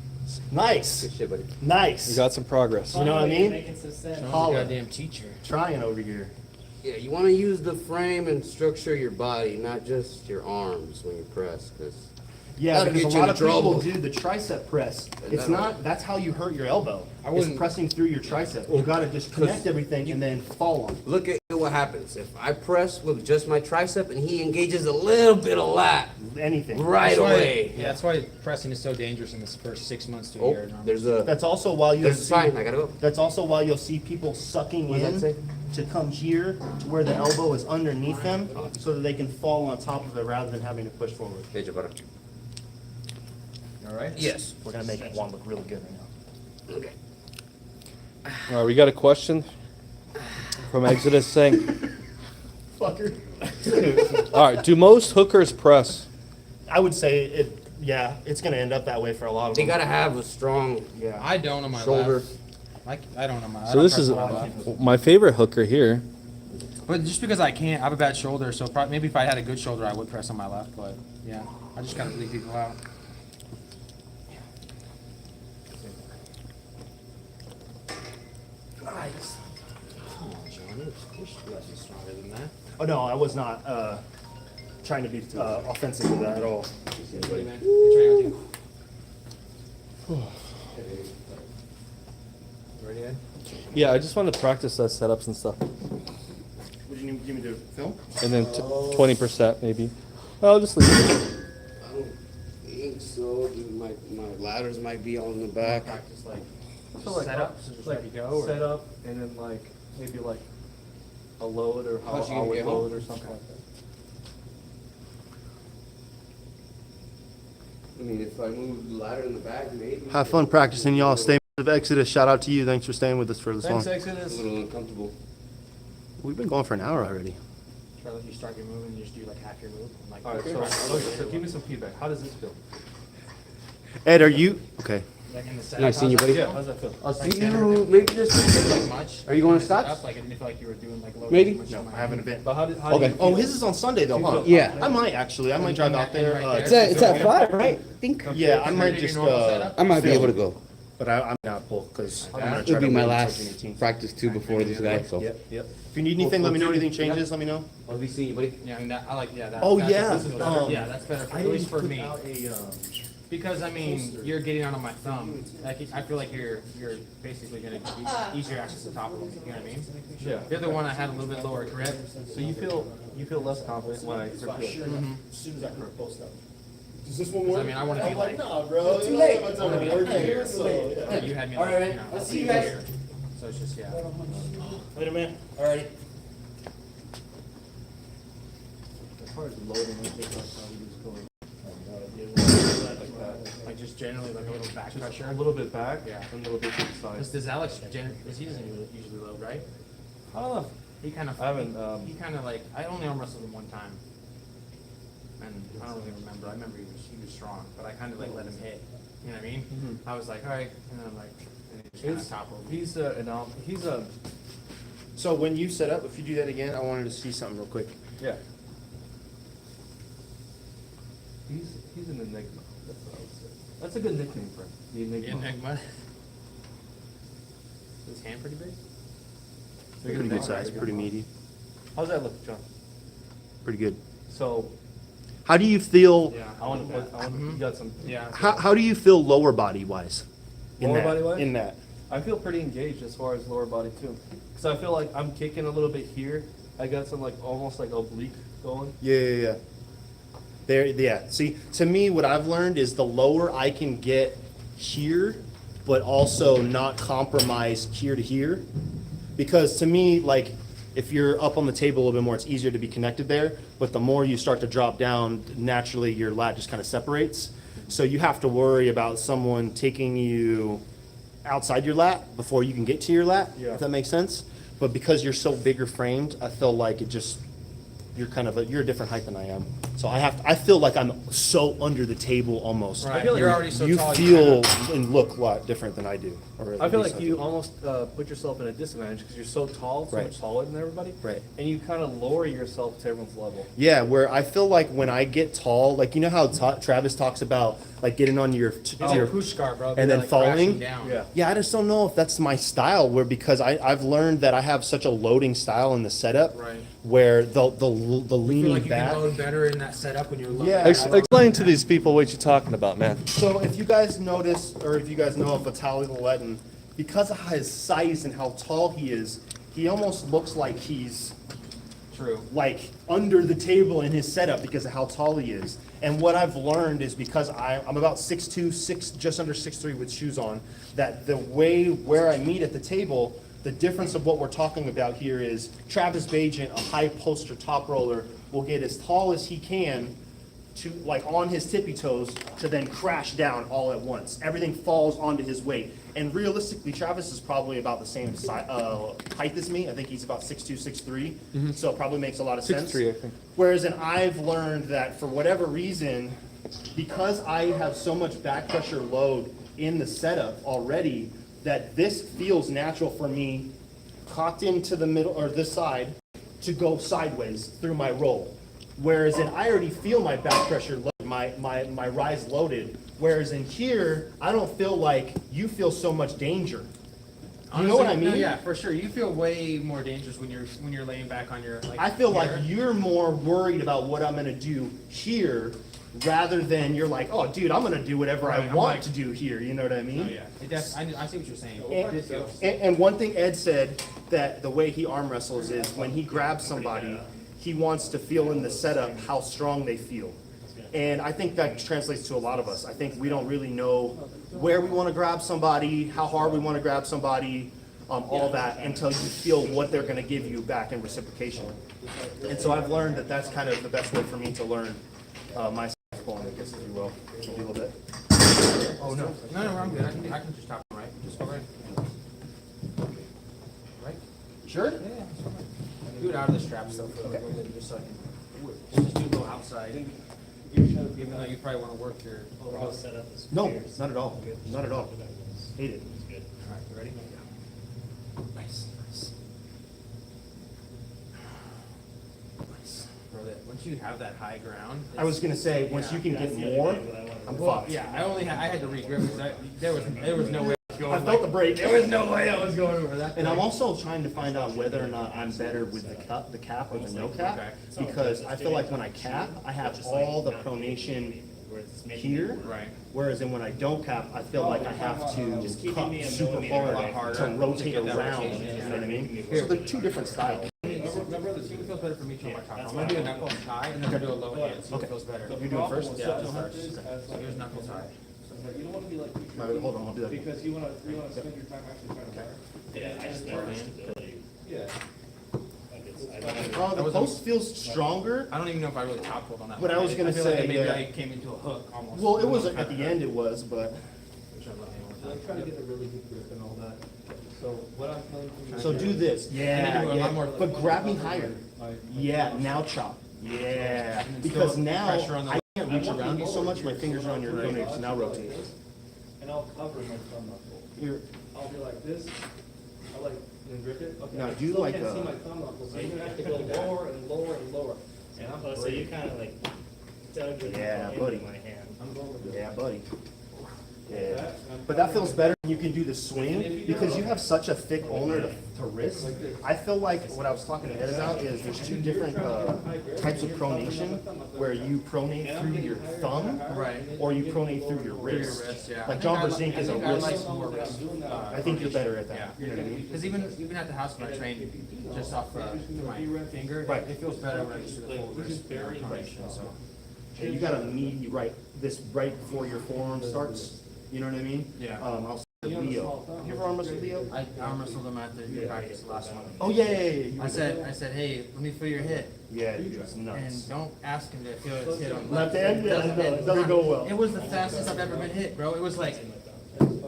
Nice, Good shit, buddy. You nice. got some progress. You know what I mean? Making some sense. Holler. Goddamn teacher. Trying over here. Yeah, you want to use the frame and structure your body, not just your arms when you press, because Yeah, That'll because get a you lot in of people trouble. do the tricep press. It's that'll- not, that's how you hurt your elbow. I It's wouldn't- pressing through your tricep. You gotta just connect everything and then fall on it. look at what happens. If I press with just my tricep and he engages a little bit of lat Anything. right That's why- away. Yeah, that's why pressing is so dangerous in this first 6 months to a Oh, year. there's a That's also why you'll there's a see. sign. I gotta go. That's also why you'll see people sucking What does that in to come here to where the elbow is underneath them so that they can fall on top of it rather than having to push forward. Hey, Jabara. All right? Yes. We're gonna make Juan look really good right now. Okay. All right, we got a question from Exodus saying, Fucker. all right, do most hookers press? I would say it, yeah, it's gonna end up that way for a lot of They them. gotta have a strong Yeah. I don't on my shoulder. left. I don't on my. I So don't this press is on my left. my favorite hooker here. But just because I can't, I have a bad shoulder, so maybe if I had a good shoulder, I would press on my left. But yeah, I just gotta leave people out. Nice. Come on, John. You're stronger than that. Oh, no, I was not, trying to be, offensive with that at all. Buddy, man. We're training with you. Ready, Ed? Yeah, I just want to practice that setups and stuff, Would you need me to film? and then 20% maybe. I'll just leave it. I don't think so. My ladders might be on the back. Practice like So like, setups and just ready to go. Or? set up and then like, maybe like a load or how How's you I gonna would get home? load or something like that. I mean, if I move the ladder in the back, maybe. Have fun practicing, y'all. Stay with Exodus. Shout out to you. Thanks for staying with us for this long. It's a little uncomfortable. We've been going for an hour already. Try like you start your move and you just do like half your move. And like All right, so give me some feedback. How does this feel? Ed, are you, okay. Like in the setup. Nice seeing you, buddy. Yeah, how's that feel? I'll see you maybe this weekend. Like much. Are you going to in the setup, Scott's? Like, I didn't feel like you were doing like low. Maybe. No, I haven't been. But how do Okay. you Oh, feel? his is on Sunday though, huh? Yeah. I might actually. I might drive out there. It's at 5, right? I think. Yeah, I might Your just. normal setup? I might be film. able to go. But I'm not full because I'm gonna try It'll to be my wait last until June 18th. practice too before this guy, so. Yep, yep. If you need anything, let me know. Anything changes, let me know. I'll be seeing you, buddy. Yeah, I mean, that, I like, yeah, that. Oh, that's- yeah, this is better. Yeah, um, that's better, for, I at least didn't for put me. out a, Because I mean, you're getting on my thumb. Like, I feel like you're basically gonna easier access to top of them. You know what I mean? Yeah. The other one I had a little bit lower grip. So you feel less confident when I grip you. As soon as I can post up. Does this one 'Cause, work? I mean, I want to be like, Nah, bro. Too late. It's I want to be already like working. here. So, Yeah, you had me All like, right, you know, I'll up see you here. guys. So it's just, yeah. Later, man. Alrighty. As far as loading, I think that's how we just going. Like that. Like just generally like a little back Just pressure. a little bit back, Yeah. and a little bit to the side. Does Alex, because he doesn't usually load, right? I don't know. He kind of, I haven't, he kind of like, I only arm wrestled him one time. And I don't really remember. I remember he was strong, but I kind of like let him hit. You know what I mean? I was like, all right, and then I'm like, and he just kind of It's, toppled. he's a, So when you set up, if you do that again, I wanted to see something real quick. yeah. He's an enigma. That's what I would say. That's a good nickname for him. The enigma. Enigma. Is his hand pretty big? Pretty good size, pretty meaty, How's that look, John? pretty good. So How do you feel? Yeah. I want to put. You got some. Yeah. How do you feel lower body wise? Lower body wise? In that. I feel pretty engaged as far as lower body too, because I feel like I'm kicking a little bit here. I got some like almost like oblique going. Yeah. There, yeah. See, to me, what I've learned is the lower I can get here, but also not compromise here to here. Because to me, like, if you're up on the table a little bit more, it's easier to be connected there. But the more you start to drop down, naturally your lat just kind of separates. So you have to worry about someone taking you outside your lat before you can get to your lat, Yeah. if that makes sense. But because you're so bigger framed, I feel like it just, you're a different height than I am. So I feel like I'm so under the table almost. Right. feel like You're already so You tall. feel and look a lot different than I do. Or I at feel least like you almost put yourself in a disadvantage because you're so tall, so Right. much taller than everybody. Right. And you kind of lower yourself to everyone's level. Yeah, where I feel like when I get tall, like you know how Travis talks about like getting on your It's your push car, bro. and You're, then like, falling? crashing down. Yeah. Yeah, I just don't know if that's my style. Where because I've learned that I have such a loading style in the setup, Right. where the I feel leaning like you back. can load better in that setup when you're low. Yeah. Explain to these people what you're talking about, man. So if you guys notice, or if you guys know of Vitaly Letin, because of his size and how tall he is, he almost looks like he's True. like under the table in his setup because of how tall he is. And what I've learned is because I'm about 6'2", just under 6'3" with shoes on, that the way where I meet at the table, the difference of what we're talking about here is Travis Bajent, a high poster top roller, will get as tall as he can to like on his tippy toes to then crash down all at once. Everything falls onto his weight. And realistically, Travis is probably about the same height as me. I think he's about 6'2", 6'3", so it probably makes a lot of sense. 6'3", I think. Whereas, and I've learned that for whatever reason, because I have so much back pressure load in the setup already, that this feels natural for me, cocked into the middle or this side, to go sideways through my roll. Whereas in I already feel my back pressure load, my rise loaded. Whereas in here, I don't feel like you feel so much danger. You know what I Honestly, mean? No, yeah, for sure. You feel way more dangerous when you're laying back on your like. I feel like here. you're more worried about what I'm gonna do here rather than you're like, oh dude, I'm gonna do whatever Right, I I'm want like- to do here, you know what I mean? Oh, yeah. I see what you're saying. And one thing Ed said, that the way he arm wrestles is when he grabs somebody, he wants to feel in the setup how strong they feel. And I think that translates to a lot of us. I think we don't really know where we want to grab somebody, how hard we want to grab somebody, all that, until you feel what they're going to give you back in reciprocation. And so I've learned that that's kind of the best way for me to learn my pulling, I guess, if you will, a little bit. Oh no, no, I'm good. I can just top right. Just go right. Right. Sure? Yeah. Do it out of the strap stuff for a little bit, just so I can. Just do a little outside. Even though you probably wanna work your. We're all set up as No, players. not at all. Not at all. Hate it. It's good. Alright, you ready? Nice, nice. Bro, once you have that high ground. I was gonna say, once you can get more, I'm Well, fucked. yeah, I had to re-grip because there was no way I was going. I felt the break. There was no way I was going over that. And I'm also trying to find out whether or not I'm better with the cap or the no cap, because I feel like when I cap, I have all the pronation here, Right. whereas then when I don't cap, I feel like I have to cut super hard to rotate around, you know what I mean? So they're two different styles. Remember, the team feels better for me to on my top. I'm gonna do a knuckle tie and then I'm gonna do a low hand, see what feels better. You do it first? Yeah, that's first. So here's knuckle tie. You don't wanna be like. Right, hold on, I'll do that. Because you wanna spend your time actually trying to learn. Yeah, I just learned stability. Yeah. Like it's, The post feels stronger. I don't even know if I really top pulled on that. But I one. was gonna feel like say, maybe yeah. I came into a hook almost. Well, it was, at the end it was, but, Like try to get a really good grip and all that. So what I'm telling you. so do this. And Yeah, then do a lot yeah. more- But grab me higher. Yeah, now chop. Yeah, because now pressure on the- I can't reach around you so much, my fingers are on your pronation, now rotate. And I'll cover my thumb knuckle. Here, I'll be like this. I'll like, and grip it. Okay. Now I do still like can't a- see my thumb knuckle, so you're gonna have to go lower and lower and lower. And I'm oh, so you kind of like dug with Yeah, into buddy. my hand. I'm going with yeah, buddy. Yeah, but that feels better when you can do the swing, because you have such a thick ulnar to wrist. I feel like what I was talking to Ed about is there's two different types of pronation, where you pronate through your thumb, Right. or you pronate through your Through your wrist. wrist, yeah. Like John Brzenk is a I like wrist. more wrist. I think you're better at that, you know what I mean? Because even at the house when I train just off my finger, Right. it feels better when I just do the full wrist pronation, so. Yeah, you gotta meet right right before your forearm starts, you know what I mean? Yeah. I'll say Leo. You ever arm wrestle Leo? I arm wrestled him at the practice the last one. Oh, yeah, you I said, hey, let me feel your hit. Yeah, dude, it's nuts. And don't ask him to feel his hit on Left hand? Yeah, no, it doesn't go well. It was the fastest I've ever been hit, bro. It was like,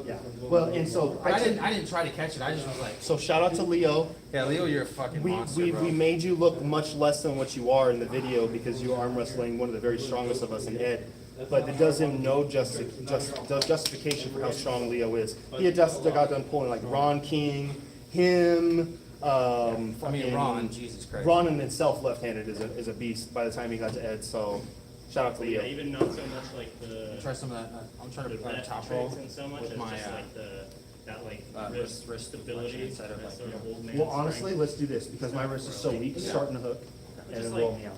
Yeah, well, and so I didn't try to catch it. I just was like, so shout out to Leo. yeah, Leo, you're a fucking monster, We bro. made you look much less than what you are in the video because you arm wrestling one of the very strongest of us in Ed. But it does him no justification for how strong Leo is. He had just got done pulling like Ron King, him, I mean, Ron, Jesus Christ. Ron in itself left-handed is a beast by the time he got to Ed, so shout out to Yeah, Leo. even not so much like the Try some of that. I'm trying to the play rep top roll tricks and so much with as my. just like that like wrist wrist stability instead of that like, sort of old man Well, honestly, strength. let's do this because my wrist is so weak, starting to hook and Just then like- roll me out.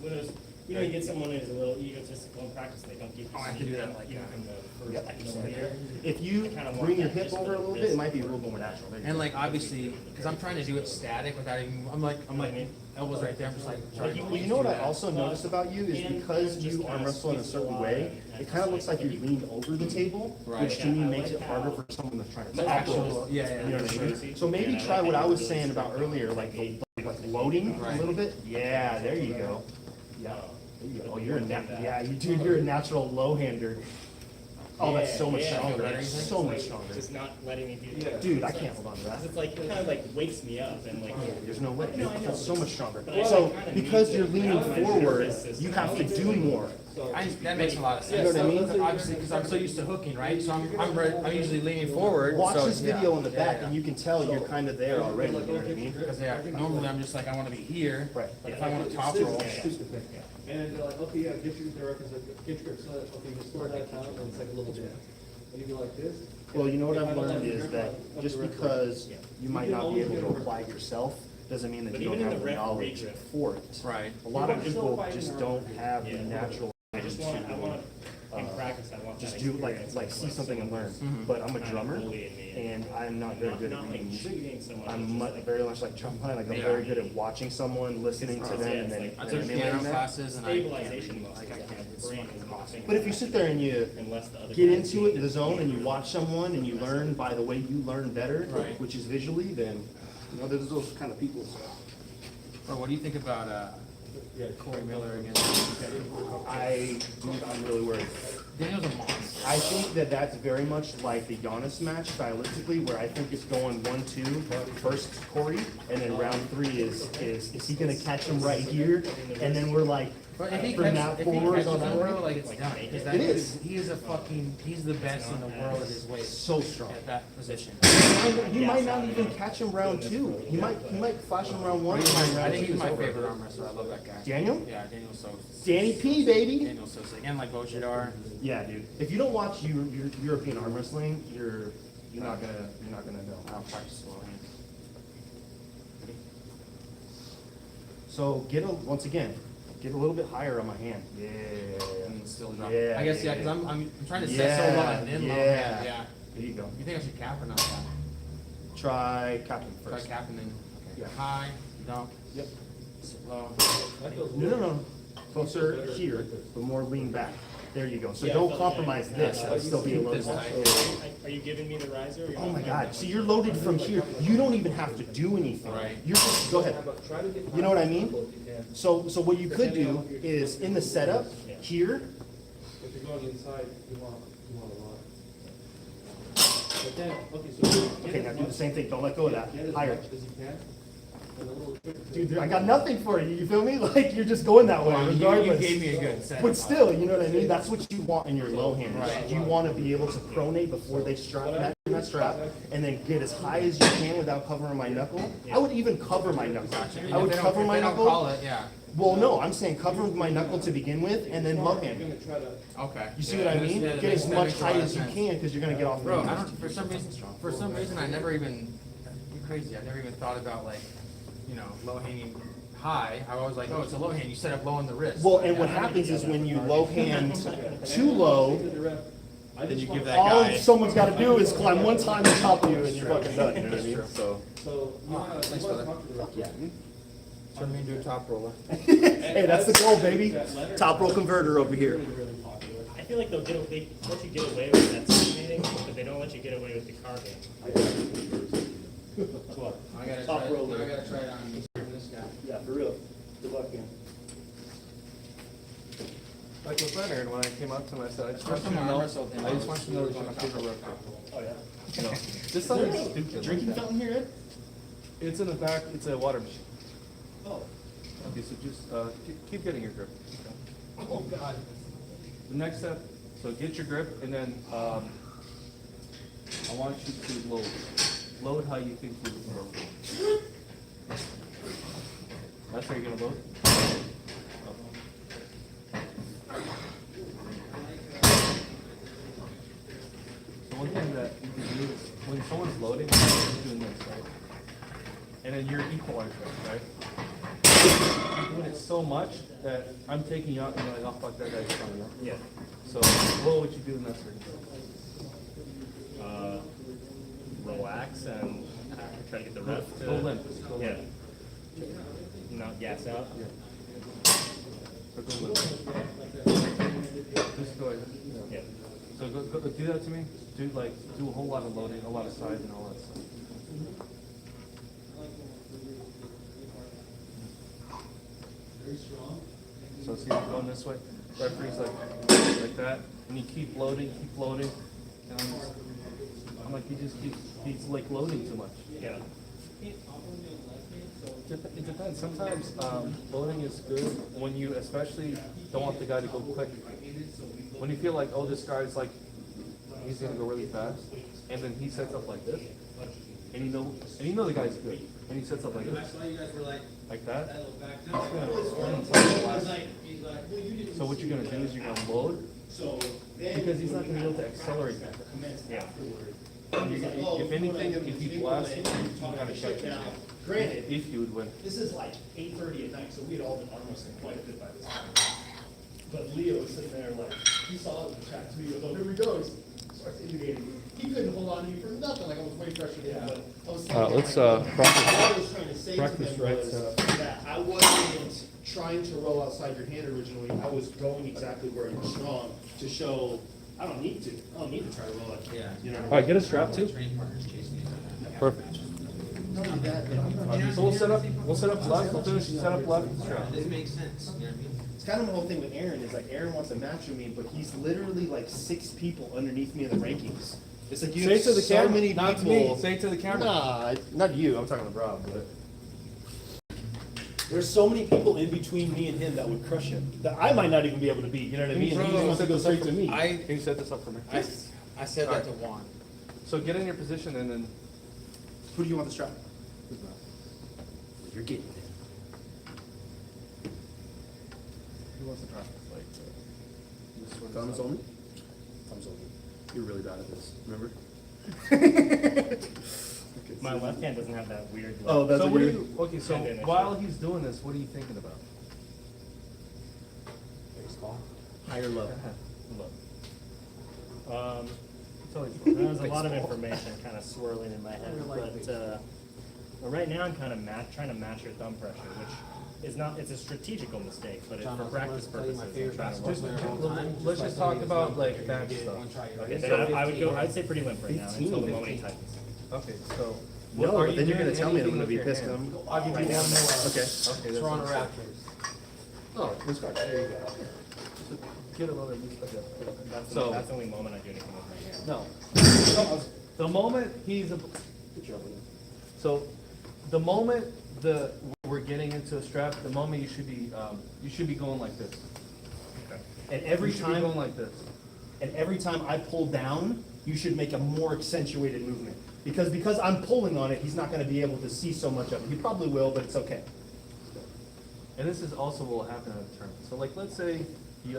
When it was, you get someone who's a little egotistical in practice, they don't give you Oh, I have to do that, like, you know, from the Yep. first year. If you bring your hip over a little bit, it might be a little more natural. There you And go. like obviously, because I'm trying to do it static without even. I'm like elbows right there. I'm just like. trying to Well, you know what I also noticed about you is because you arm wrestle in a certain way, it kind of looks like you're leaned over the table, which to me makes it harder for someone that's trying to top roll. Yeah, You know what I mean? So maybe try what I was saying about earlier, like loading a little bit. Yeah, there you go. Yeah. There you go. Oh, you're a you're a natural low-hander. Oh, that's so much stronger. So much stronger. Just not letting me do that. Dude, I can't hold on to that. It's like, it kind of like wakes me up and like. There's no way. It's so much stronger. So because you're leaning forward, you have to do more. That makes a lot of sense. You know what I mean? Obviously, because I'm so used to hooking, right? So I'm usually leaning forward. Watch so, this video in the back and you can tell you're kind of there already, you know what I mean? Because normally I'm just like I want to be here. Right. But if I want to top roll, And they're like, okay, yeah, get your directions, like, get your, so, okay, just slow that down, and it's like a little bit. And you go like this. Well, you know what I've learned is that just because you might not be able to apply it yourself, doesn't mean that But you don't even in have the the referee knowledge grip. for it. right? A lot of people just don't have the natural I just want, in practice, I want that just do experience like of, see something and learn. But I'm a drummer and I'm not very good at not reading like music. shooting so much. I'm very much like drum playing, like I'm Yeah. very good at watching someone, listening to them, and then I took piano emulating that. classes and I Stabilization can't. most Like of I the time. can't. It's Brain fucking is impossible. But if you sit there and you Unless the other get guy into it, the zone, and you watch someone and you learn by the way you learn better, Right. which is visually, then, you know, there's those kind of people. Bro, what do you think about Corey Miller against? I'm really worried. Daniel's a monster. I think that that's very much like the Giannis match stylistically, where I think it's going 1-2 first Corey, and then round 3 is he gonna catch him right here? And then we're like, But if he For nap forwards on that bro, one? like it's done. Because that It is. He is a fucking, he's the best in the world at his weight. So strong. At that position. He might not even catch him round 2. He might flash him round 1. I round think two he's is my over. favorite arm wrestler. I love that guy. Daniel? Yeah, Daniel's so. Danny P, baby. Daniel's so sick. And like Boshidar. Yeah, dude. If you don't watch European arm wrestling, you're not gonna know. I'll practice slow hands. So once again, get a little bit higher on my hand. Yeah. And still drop. Yeah, I guess, yeah, yeah, because yeah. I'm trying to set so low and then low. Yeah. Yeah. There you go. You think I should cap or not cap? Try captain Try first. cap and then, okay. Yeah. High, dump, Yep. sit low. No. Closer here, but more lean back. There you go. So don't compromise this. It'll still be a low. Are you giving me the riser? Or you're Oh not? my God. So you're loaded from here. You don't even have to do anything. Right. You're just, go ahead. You know what I mean? So what you could do is in the setup here, If you're going inside, you want a lot. But then, okay, so. okay, now do the same thing. Don't let go of that. Get as Higher. much as you can. And a little quicker. Dude, I got nothing for you. You feel me? Like you're just going that way Well, regardless. you gave me a good set. But still, you know what I mean? That's what you want in your low hand. Right. You want to be able to pronate before they strap that strap, and then get as high as you can without covering my knuckle. I would even cover my knuckle. I would cover my If they don't call knuckle. it, yeah. Well, no, I'm saying cover my knuckle to begin with, and then low hand. Okay. You see what I mean? Get as much height as you can, because you're gonna get off the Bro, I ground. don't, for some reason, I never even, you're crazy, I never even thought about like, you know, low hanging high. I was like, oh, it's a low hand, you set up low on the wrist. Well, and what happens is when you low hand too low, Then you give that all guy. someone's got to do is climb one time on top of you, and you're fucking done. You know what I mean? So. Thanks, brother. Yeah. Turn me into a top roller. Hey, that's the goal, baby. Top roll converter over here. I feel like they let you get away with that simulating, but they don't let you get away with the carving. I gotta Top try, roller. now I gotta try it on this guy. Yeah, for real. Good luck, man. Like with Leonard, when I came up to him, I said, I just want First you time to I know, wrestled him, I just want you to know that you're my favorite wrestler. Oh, yeah? No, just something stupid Drinking like that. fountain here, Ed? It's in the back, it's a water machine. Oh. Okay, so just, keep getting your grip. Oh, God. The next step, so get your grip, and then, I want you to load. Load how you think you would load. That's how you're gonna load? So one thing that you can do is, when someone's loading, you're doing this, right? And then you're equalizing, right? You're doing it so much that I'm taking you out and you're like, oh, fuck, that guy's coming up. Yeah. So what would you do in that circumstance? Relax and try to get the ref to. Go limp. Go Yeah. limp. Not gas out. Or go limp. Just go ahead. Yeah. So go do that to me. Do a whole lot of loading, a lot of size and all that stuff. So see it going this way. Referee's like that, and you keep loading, and I'm like, he just he's like loading too much. Yeah. It depends. Sometimes loading is good when you especially don't want the guy to go quick. When you feel like, oh, this guy's like, he's gonna go really fast, and then he sets up like this, and you know the guy's good, and he sets up like this, like that. He's gonna play the last. So what you're gonna do is you're gonna load, because he's not gonna be able to accelerate that. Yeah. If anything, if he blasts you, you gotta catch him. Granted, If you would win. this is like 8:30 at night, so we had all been arm wrestling quite a bit by this time. But Leo was sitting there like, he saw it in the chat too. He goes, oh, here we go. He starts indicating me. He couldn't hold on to me for nothing. Like I was way fresher than him. But I was thinking, Let's like, what I was trying to say practice to them right was setup. that I wasn't trying to roll outside your hand originally. I was going exactly where you're strong to show I don't need to. I don't need to try to roll it. Yeah. You know. All right, get a strap too. Training partners chasing you. Perfect. Not only that, but I'm not- So we'll set up left, we'll finish, set up left. This makes sense, you know what I mean? It's kind of my whole thing with Aaron is like Aaron wants to match with me, but he's literally like 6 people underneath me in the rankings. It's like you Say have it to the so camera, many not to people. me. Say it to the camera. Nah, not you. I'm talking to Rob. But There's so many people in between me and him that would crush him, that I might not even be able to beat, you know what I mean? And he just wants to go straight to me. I, Can you set this up for me? I said that to Juan. So get in your position and then. Who do you want the strap? You're getting it. Who wants to try? Like, this one. Thumbs only? Thumbs only. You're really bad at this, remember? My left hand doesn't have that weird. Oh, that's So what what do you're. you, okay, so Tendon issue. while he's doing this, what are you thinking about? Baseball. High or low? Look. Tell me. There's a lot of information kind of swirling in my head, but right now I'm kind of trying to match your thumb pressure, which is not, it's a strategical mistake, but it's John, for I was practice gonna tell you my purposes. favorite I'm trying to basketball work player with of all time. Let's by just telling talk you about, his like, name, back you get stuff. one try, you Okay, ready? then I would go, I'd say pretty limp right now 15, until the moment he 15. tightens. Okay, so. No, are but you then you're doing gonna tell me I'm anything gonna be with your pissed. hand? I'll give you one more. Okay. Okay, that's Toronto what I'm saying. Raptors. Oh, this card. There you go. Get a little bit, okay. That's, So- that's the only moment I do anything with my hand. No. The moment he's a, so, the moment we're getting into a strap, the moment you should be going like this. And every You should be time, going like this. and every time I pull down, you should make a more accentuated movement. Because I'm pulling on it, he's not gonna be able to see so much of it. He probably will, but it's okay. And this is also what will happen at a turn. So like, let's say you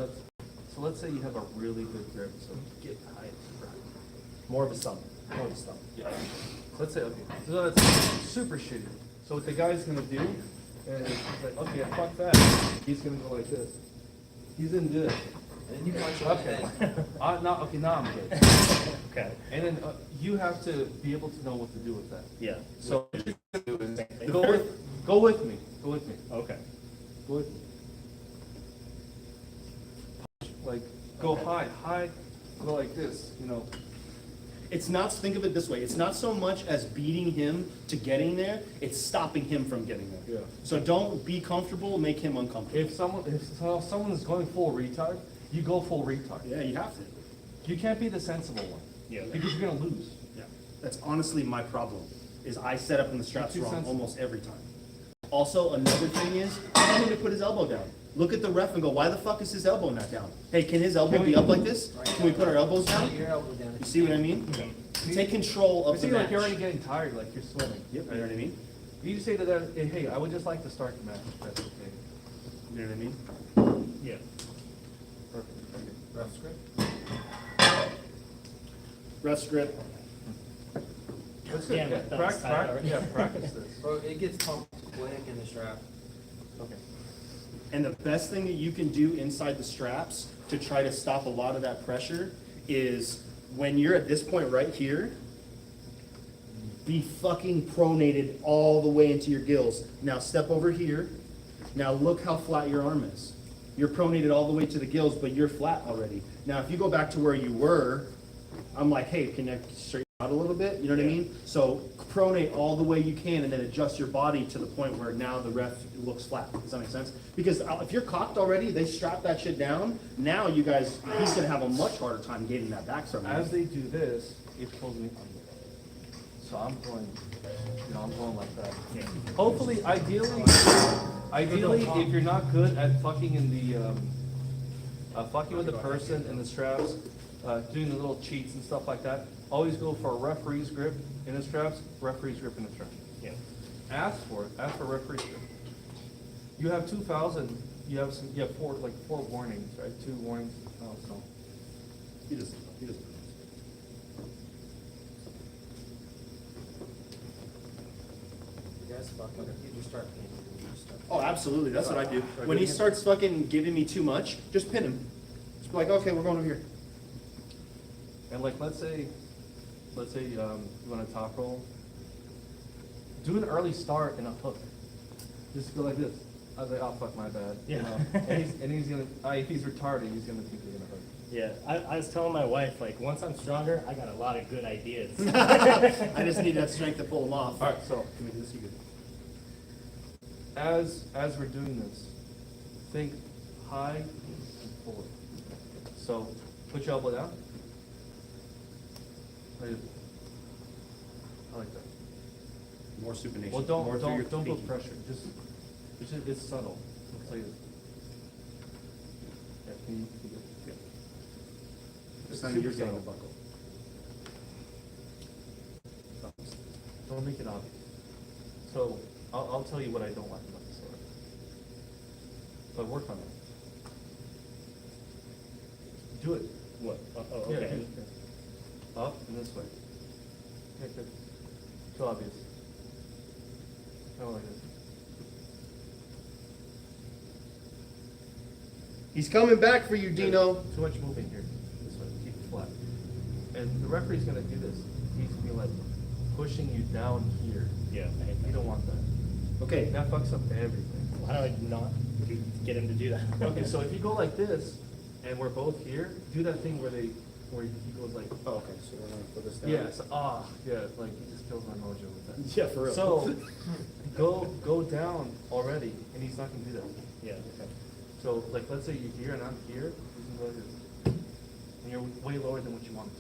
have a really good grip, so get high. More of a thumb, more of a thumb. Yeah. Let's say, okay, so that's super shitty. So what the guy's gonna do, is he's like, okay, fuck that. He's gonna go like this. He's in good. And then you punch him Okay. in the head. Now I'm good. Okay, And then you have to be able to know what to do with that. yeah, So what you're gonna do is go with me. Go with me. okay. Go with me. Like, go high, go like this, you know. It's not, think of it this way, it's not so much as beating him to getting there, it's stopping him from getting there. Yeah. So don't be comfortable, make him uncomfortable. If someone is going full retard, you go full retard. Yeah, you have to. You can't be the sensible one. Yeah. Because you're gonna lose. Yeah. That's honestly my problem, is I set up in the straps You're too wrong sensitive. almost every time. Also, another thing is, I need to put his elbow down. Look at the ref and go, why the fuck is his elbow not down? Hey, can his elbow be up like this? Can we put our elbows down? Your elbow down. You see what I mean? Take control I of the see, like, you're already match. getting tired, like you're sweating. Yep, you know what I mean? You just say to that, hey, I would just like to start the match, if that's okay. You know what I mean? Yeah. Perfect, okay. Rough script. Ref script. That's good. Damn Yeah, it, that was tight already. practice this. Bro, it gets pumped quick in the strap. Okay. And the best thing that you can do inside the straps to try to stop a lot of that pressure is when you're at this point right here, be fucking pronated all the way into your gills. Now step over here. Now look how flat your arm is. You're pronated all the way to the gills, but you're flat already. Now if you go back to where you were, I'm like, hey, can you straighten out a little bit? You know what I mean? So pronate all the way you can and then adjust your body to the point where now the ref looks flat. Does that make sense? Because if you're cocked already, they strap that shit down. Now you guys, he's gonna have a much harder time getting that back from you. As they do this, it pulls me under. So I'm going, I'm going like that. Hopefully, ideally, if you're not good at fucking in the, fucking with the person in the straps, doing the little cheats and stuff like that, always go for a referee's grip in the straps, referee's grip in the straps. Yeah. Ask for it. Ask for referee's grip. You have 2 fouls and you have four warnings, right? 2 warnings. Oh, so. He doesn't. You guys fucking, you just start painting. You just start. Oh, absolutely. That's what I do. When he starts fucking giving me too much, just pin him. Just be like, okay, we're going over here. And like, let's say you want to top roll. Do an early start and a hook. Just go like this. I was like, oh fuck, my bad. Yeah. And he's gonna, if he's retarded, he's gonna think you're gonna hook. Yeah, I was telling my wife, like, once I'm stronger, I got a lot of good ideas. I just need that strength to pull him off. All right, so Can we do this? You good? as we're doing this, think high and forward. So put your elbow down. I like that. More supination. Well, More through your don't pinky. put pressure. Just It's subtle. It's like, yeah, can you yeah. It's It's not super you're getting a subtle. buckle. Don't make it obvious. So, I'll tell you what I don't like about the sword. But work on it. Do it. What? Oh, Yeah, okay. yeah. Up and this way. Yeah, good. Too obvious. Kind of like this. He's coming back for you, Dino. Too much moving here. This way. Keep it flat. And the referee's gonna do this. He's gonna be like pushing you down here. Yeah. You don't want that. Okay. That fucks up everything. Why do I not get him to do that? Okay, so if you go like this, and we're both here, do that thing where he goes like, Oh, okay, so we're gonna put this down. yeah, like he just kills my mojo with that. Yeah, for real. So, go down already, and he's not gonna do that. Yeah, okay. So, like, let's say you're here and I'm here, he's gonna go like this. And you're way lower than what you want.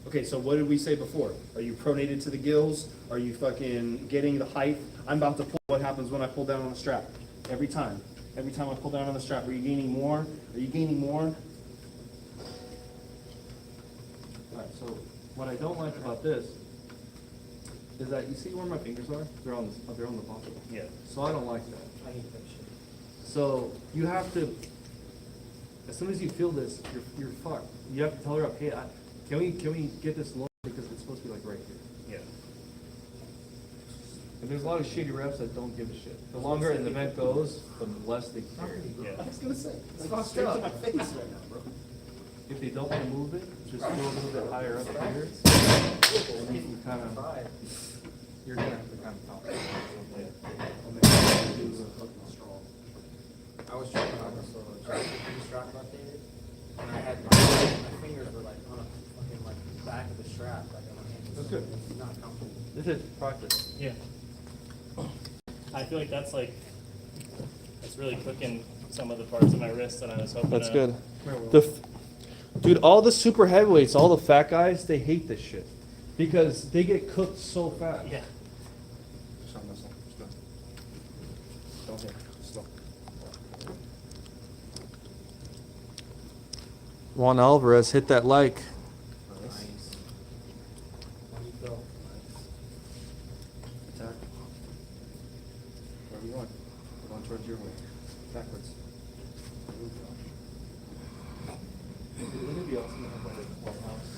Okay, so what did we say before? Are you pronated to the gills? Are you fucking getting the height? I'm about to pull. What happens when I pull down on the strap? Every time. Every time I pull down on the strap, are you gaining more? Are you gaining more? Alright, so what I don't like about this is that you see where my fingers are? They're on the bottom. Yeah. So I don't like that. I need to finish it. So you have to, as soon as you feel this, you're fucked. You have to tell her up, hey, can we get this low because it's supposed to be like right here. Yeah. And there's a lot of shitty reps that don't give a shit. The longer an event goes, the less they care. Yeah. was gonna say. It's fucked up. If they don't want to move it, just go a little bit higher up here. And you can kind of, you're gonna have to kind of talk. I was trying to also strap rotated, and I had my fingers were like on a fucking like back of the strap, like on my hand. That's good. It's not comfortable. This is practice. Yeah. I feel like that's really cooking some of the parts of my wrist that I was hoping That's to. good. Dude, all the super heavyweights, all the fat guys, they hate this shit because they get cooked so fast. Yeah. Just on this one. Just go. Don't hit. Slow. Juan Alvarez hit that like. Nice. When you go. Attack. Where are we going? We're going towards your way. Backwards. Wouldn't it be awesome to have like a clubhouse?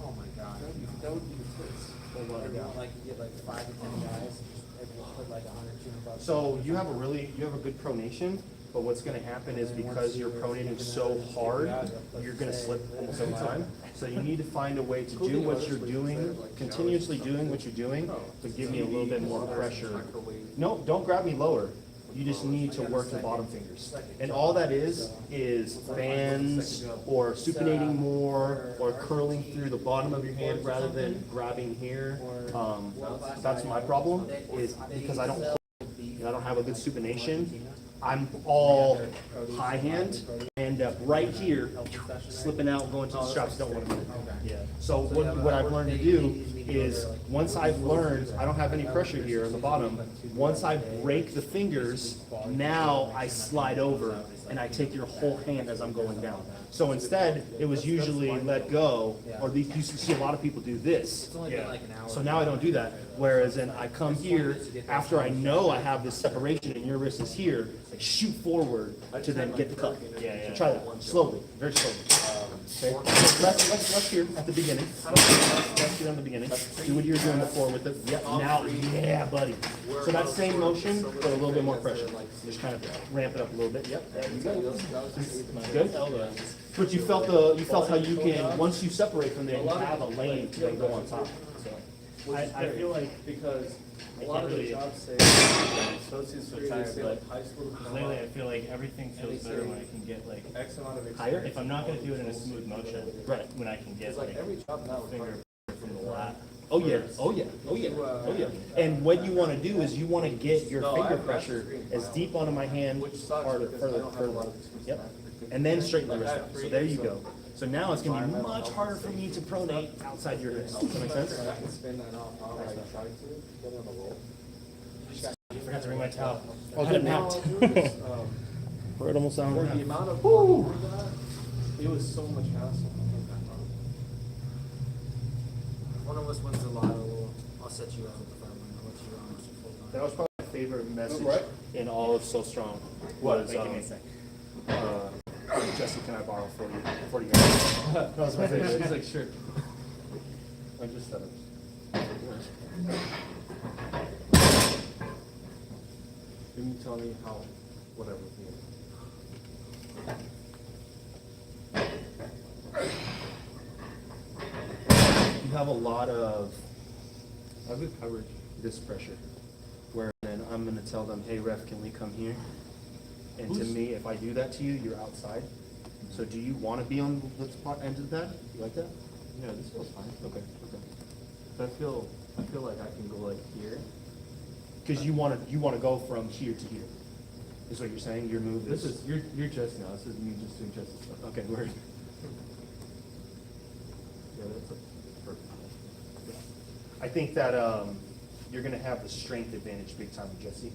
Oh my god. That would be the tits. Everyone like you get like 5 to 10 guys, just everyone put like 100, $200. So you have a good pronation, but what's gonna happen is because you're pronating so hard, you're gonna slip almost every time. So you need to find a way to do what you're doing, continuously doing what you're doing, to give me a little bit more pressure. No, don't grab me lower. You just need to work the bottom fingers. And all that is bands or supinating more or curling through the bottom of your hand rather than grabbing here. That's my problem, is because I don't have a good supination. I'm all high hand, end up right here, slipping out, going to the straps, don't want to move. Yeah. So what I've learned to do is, once I've learned, I don't have any pressure here on the bottom, once I break the fingers, now I slide over and I take your whole hand as I'm going down. So instead, it was usually let go, or you see a lot of people do this. It's only been like an hour. So now I don't do that. Whereas then I come here, after I know I have this separation and your wrist is here, I shoot forward to then get the cut. So try that, slowly, very slowly. Okay, left here at the beginning. Left here on the beginning. Do what you were doing before with it. Yep, now, yeah, buddy. So that same motion, but a little bit more pressure. Just kind of ramp it up a little bit. Yep, there you go. Good. But you felt how you can, once you separate from there, you have a lane to then go on top. So I feel like Because I a lot can't of the really- jobs say associates so degree, tired, they say but like high school diploma, lately I feel like everything feels better when I can get like, X amount of Higher? experience. if I'm not gonna do it in a smooth motion, Right. when I can get It's like like every job now finger requires from the lat. Oh yeah, oh yeah, oh yeah, oh yeah. And what you want to do is you want to get your finger pressure as deep onto my hand, farther, further, further. Yep. And then straighten the wrist out. So there you go. So now it's going to be much harder for me to pronate outside your wrist. Does that make sense? I can spin that off, how I try to, get on the roll. I forgot to bring my towel. Oh, I had it no, packed. it was, We're almost an hour for and a the half. amount of volume we got, it was so much hassle. One of us wins the lotto, I'll set you up with the firm, I'll let you run full time. That was probably my favorite message right. in all of So Strong. Was Wait, give me a sec. Jesse, can I borrow 40 guys? That was my favorite. He's like, sure. I just said it. You can tell me how, whatever. You have a lot of good coverage, this pressure, where then I'm gonna tell them, hey ref, can we come here? And to me, if I do that to you, you're outside. So do you wanna be on the spot end of that? You like that? Yeah, this feels fine. Okay. I feel like I can go like here. Cause you wanna go from here to here, is what you're saying, your move This is? is, you're chess now, this is me just doing chess stuff. Okay, word. Yeah, that's a perfect. I think that you're gonna have the strength advantage big time with Jesse,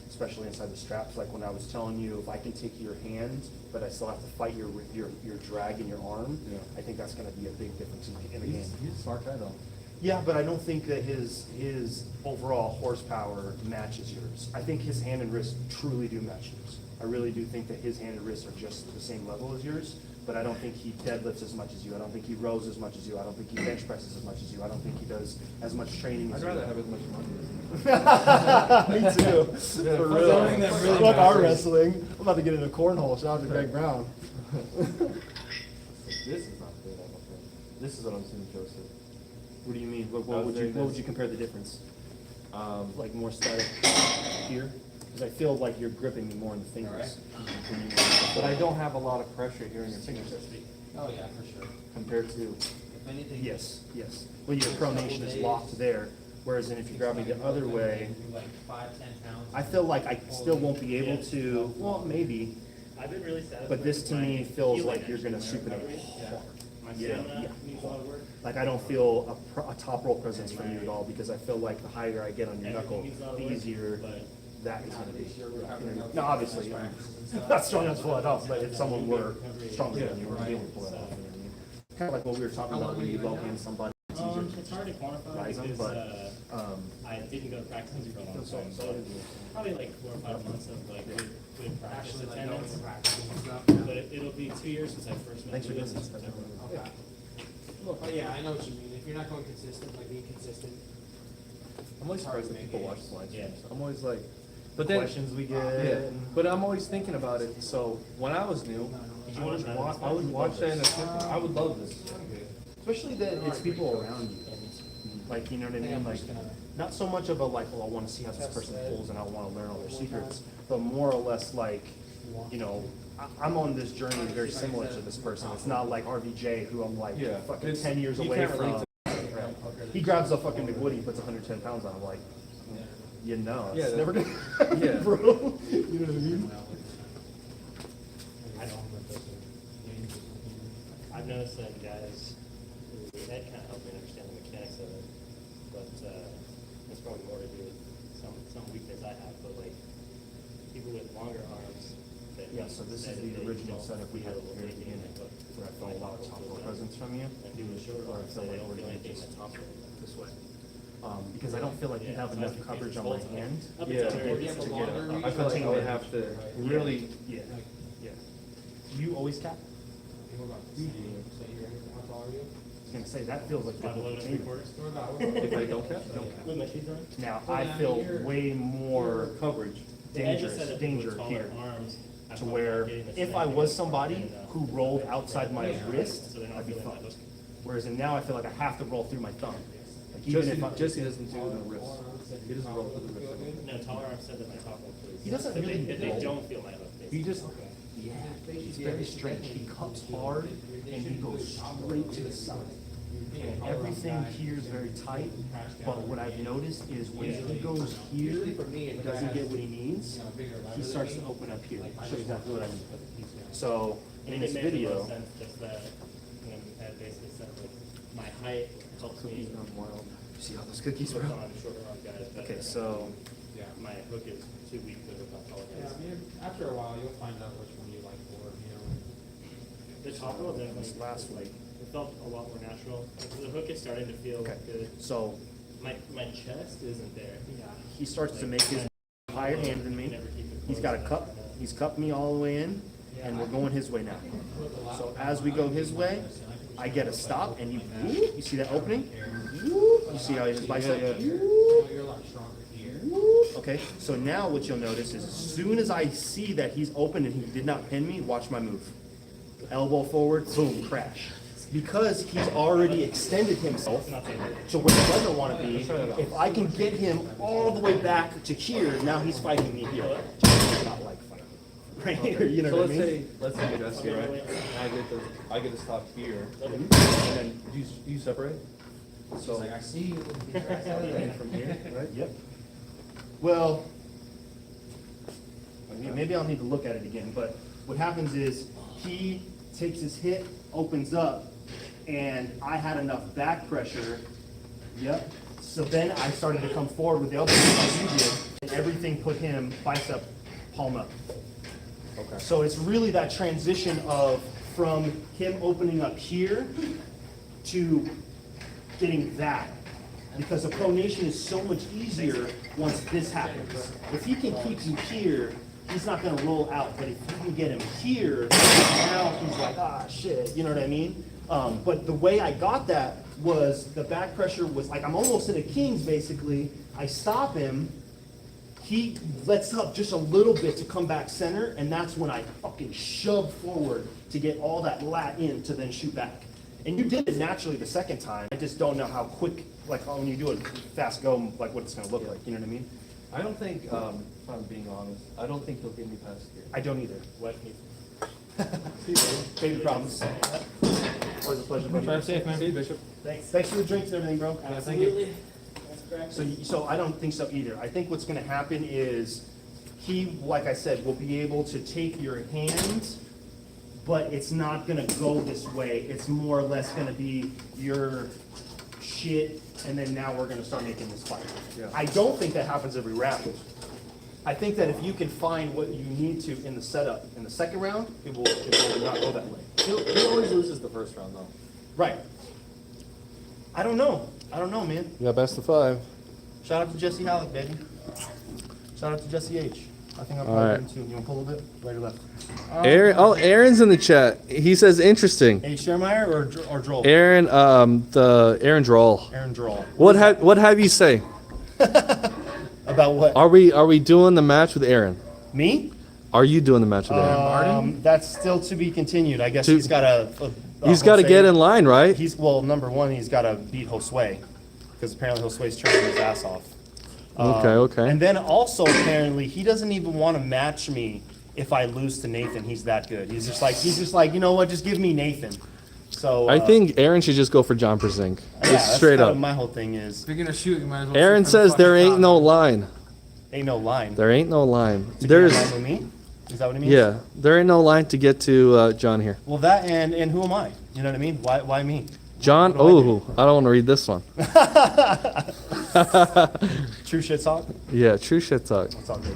especially inside the straps. Like when I was telling you, if I can take your hand, but I still have to fight your drag in your arm, Yeah. I think that's gonna be a big difference in the game. He's a smart guy though. Yeah, but I don't think that his overall horsepower matches yours. I think his hand and wrist truly do match yours. I really do think that his hand and wrist are just the same level as yours, but I don't think he deadlifts as much as you. I don't think he rows as much as you. I don't think he bench presses as much as you. I don't think he does as much training as I'd you. rather have as much money as Me too. Yeah, For fuck real. everything that really Fuck our matters. wrestling. I'm about to get into cornhole. Shout out to Greg Brown. This is not good, I'm afraid. This is what I'm seeing Joseph. What do you mean? I was doing What would this. you compare the difference? Like more static here? Because I feel like you're gripping me more in the fingers. than you are. But I don't have a lot of pressure here in your fingers Oh, yeah, for sure. compared to, If anything. Yes, yes. Well, your pronation is locked there, whereas then if you grab me the other way, Like 5, 10 pounds. I feel like I still won't be able to, well, maybe, I've been really satisfied. but this to with me my feels healing like you're gonna actually, supinate recovery. hard. My Yeah, stamina yeah. needs a lot of work. Like I don't feel a top roll presence from you at all, because I feel like the higher I get on your knuckle, Everything needs a lot of the work, easier but that is gonna be. Now, obviously, I'm not strong enough to pull it off, but if someone were stronger than you, would be able to pull it off. You know what I mean? Kind of like what we were talking about when you low hand somebody, it's easier It's hard to quantify rise them, because but, I didn't go to practice for a long time, so probably like 4 or 5 months of like good practice attendance. But it'll be 2 years since I first met Thanks for Lewis doing in this. September. But yeah, I know what you mean. If you're not going consistent, like being consistent. I'm always surprised that Hard to people make watch it. the live Yeah. streams. I'm always like, the but then, questions we get. yeah, but I'm always thinking about it. So when I was new, I would watch that in a second. I would love this. Especially that it's people around you. Like, you know what I mean? Like, not so much of a like, well, I want to see how this person pulls and I want to learn all their secrets, but more or less like, you know, I'm on this journey very similar to this person. It's not like RVJ, who I'm like Yeah, fucking it's- 10 years you away can't relate from. He grabs a fucking McWoody, puts 110 pounds on. I'm like, you know, it's Yeah, never gonna happen, yeah. bro. You know what I mean? I've noticed that guys, that kind of helped me understand the mechanics of it, but it's probably more to do with some weakness I have, but like people with longer arms. That Yeah, so this is that the they original don't setup we had feel here at the anything beginning, in my where I felt a lot of top roll presence from you. And people with shorter Or I arms, feel they like don't we're feel gonna anything in just my top roll. this way. Because I don't feel like you Yeah, have so enough it's coverage on both my of them. hand. Up Yeah, until very Yeah, but recently. longer reach, I feel like I would have to really. Yeah, yeah. You always cap? So how tall are you? I was gonna say, that feels like. 5'11" and 3/4. If I don't cap, With my shoes on. Now, I feel way more coverage. The edges said dangerous, that people danger with taller here. arms have To more where, getting the if strength I and was the- somebody and, who rolled outside my wrist, So they're not I'd be feeling fucked. that. Whereas now I feel like I have to roll through my thumb. Like even if I. Jesse doesn't do the wrist. He doesn't roll through the wrist. No, taller arms said that my top one feels. He doesn't But really they roll. don't feel my hook. He just, Yeah, he's very strange. He cups hard and he goes straight to the side. And everything here is very tight, but what I've noticed is when he goes here and doesn't get what he needs, he starts to open up here. I'll show you exactly what I mean. So, in this It made the most video, sense just that, I basically said like, my height helps me wild. See how those cookies were? work on shorter arm guys better. Okay, so Yeah. my hook is too weak to hook up all Yeah, guys. I mean, after a while, you'll find out which one you like more, you know. The top row definitely last like it felt a lot more natural. The hook is starting to feel Okay. good. So My chest isn't there. Yeah. he starts to make his higher hand than me. Never keep it He's close got a enough. cup. He's cupped me all the way in, and we're going his way now. So as we go his way, I get a stop, and you see that opening? You see how his bicep? You're a lot stronger here. Okay, so now what you'll notice is as soon as I see that he's open and he did not pin me, watch my move. Elbow forward, boom, crash. Because he's already extended himself to where he doesn't want to be, if I can get him all the way back to here, now he's fighting me here. Just not like fighting. Right here, you know So what I let's mean? say Jesse, right? And I get to stop here, and then you separate. So Like, I see you. And from here, right? Yep. Well, maybe I'll need to look at it again, but what happens is he takes his hip, opens up, and I had enough back pressure. Yep. So then I started to come forward with the elbow like you did, and everything put him bicep palm up. okay. So it's really that transition of from him opening up here to getting that. Because the pronation is so much easier once this happens. If he can keep you here, he's not gonna roll out. But if you can get him here, now he's like, ah, shit, you know what I mean? But the way I got that was the back pressure was like, I'm almost in a King's basically. I stop him, he lets up just a little bit to come back center, and that's when I fucking shove forward to get all that lat in to then shoot back. And you did it naturally the second time. I just don't know how quick, like when you do a fast go, like what it's gonna look like, you know what I mean? I don't think, if I'm being honest, I don't think he'll get me past here. I don't either. What? Baby problems. Always a pleasure, buddy. Drive safe, man. See you, Bishop. Thanks for the drinks and everything, bro. Absolutely. So I don't think so either. I think what's gonna happen is he, like I said, will be able to take your hand, but it's not gonna go this way. It's more or less gonna be your shit, and then now we're gonna start making this fight. Yeah. I don't think that happens every round. I think that if you can find what you need to in the setup in the second round, it will not go that way. He always loses the first round though. Right. I don't know, man. You got best of 5. Shout out to Jesse Halleck, baby. Shout out to Jesse H. I think I'm All probably right. going to. You want to pull a little bit? Right or left? Aaron's in the chat. He says interesting. Hey, Schermeyer or Droll? Aaron, the Aaron Droll. Aaron Droll. What have you say? About what? Are we doing the match with Aaron? Me? Are you doing the match with Aaron? That's still to be continued. I guess To- he's got He's got to get in line, right? Well, number one, he's got to beat Josue, because apparently Josue's training his ass off. Okay. And then also apparently he doesn't even want to match me if I lose to Nathan. He's that good. He's just like, you know what? Just give me Nathan. So I think Aaron should just go for John Persink. yeah, Just that's straight kinda up. My whole thing is If you're gonna shoot, you might as well. Aaron shoot from the says there fucking ain't no top. line. ain't no line. There ain't no line. To get in There's line with me? Is that what it means? yeah. There ain't no line to get to John here. Well, that and who am I? You know what I mean? Why me? John. What do I Oh, I don't want to read this one. True shit talk. Yeah, true shit talk. That's all good.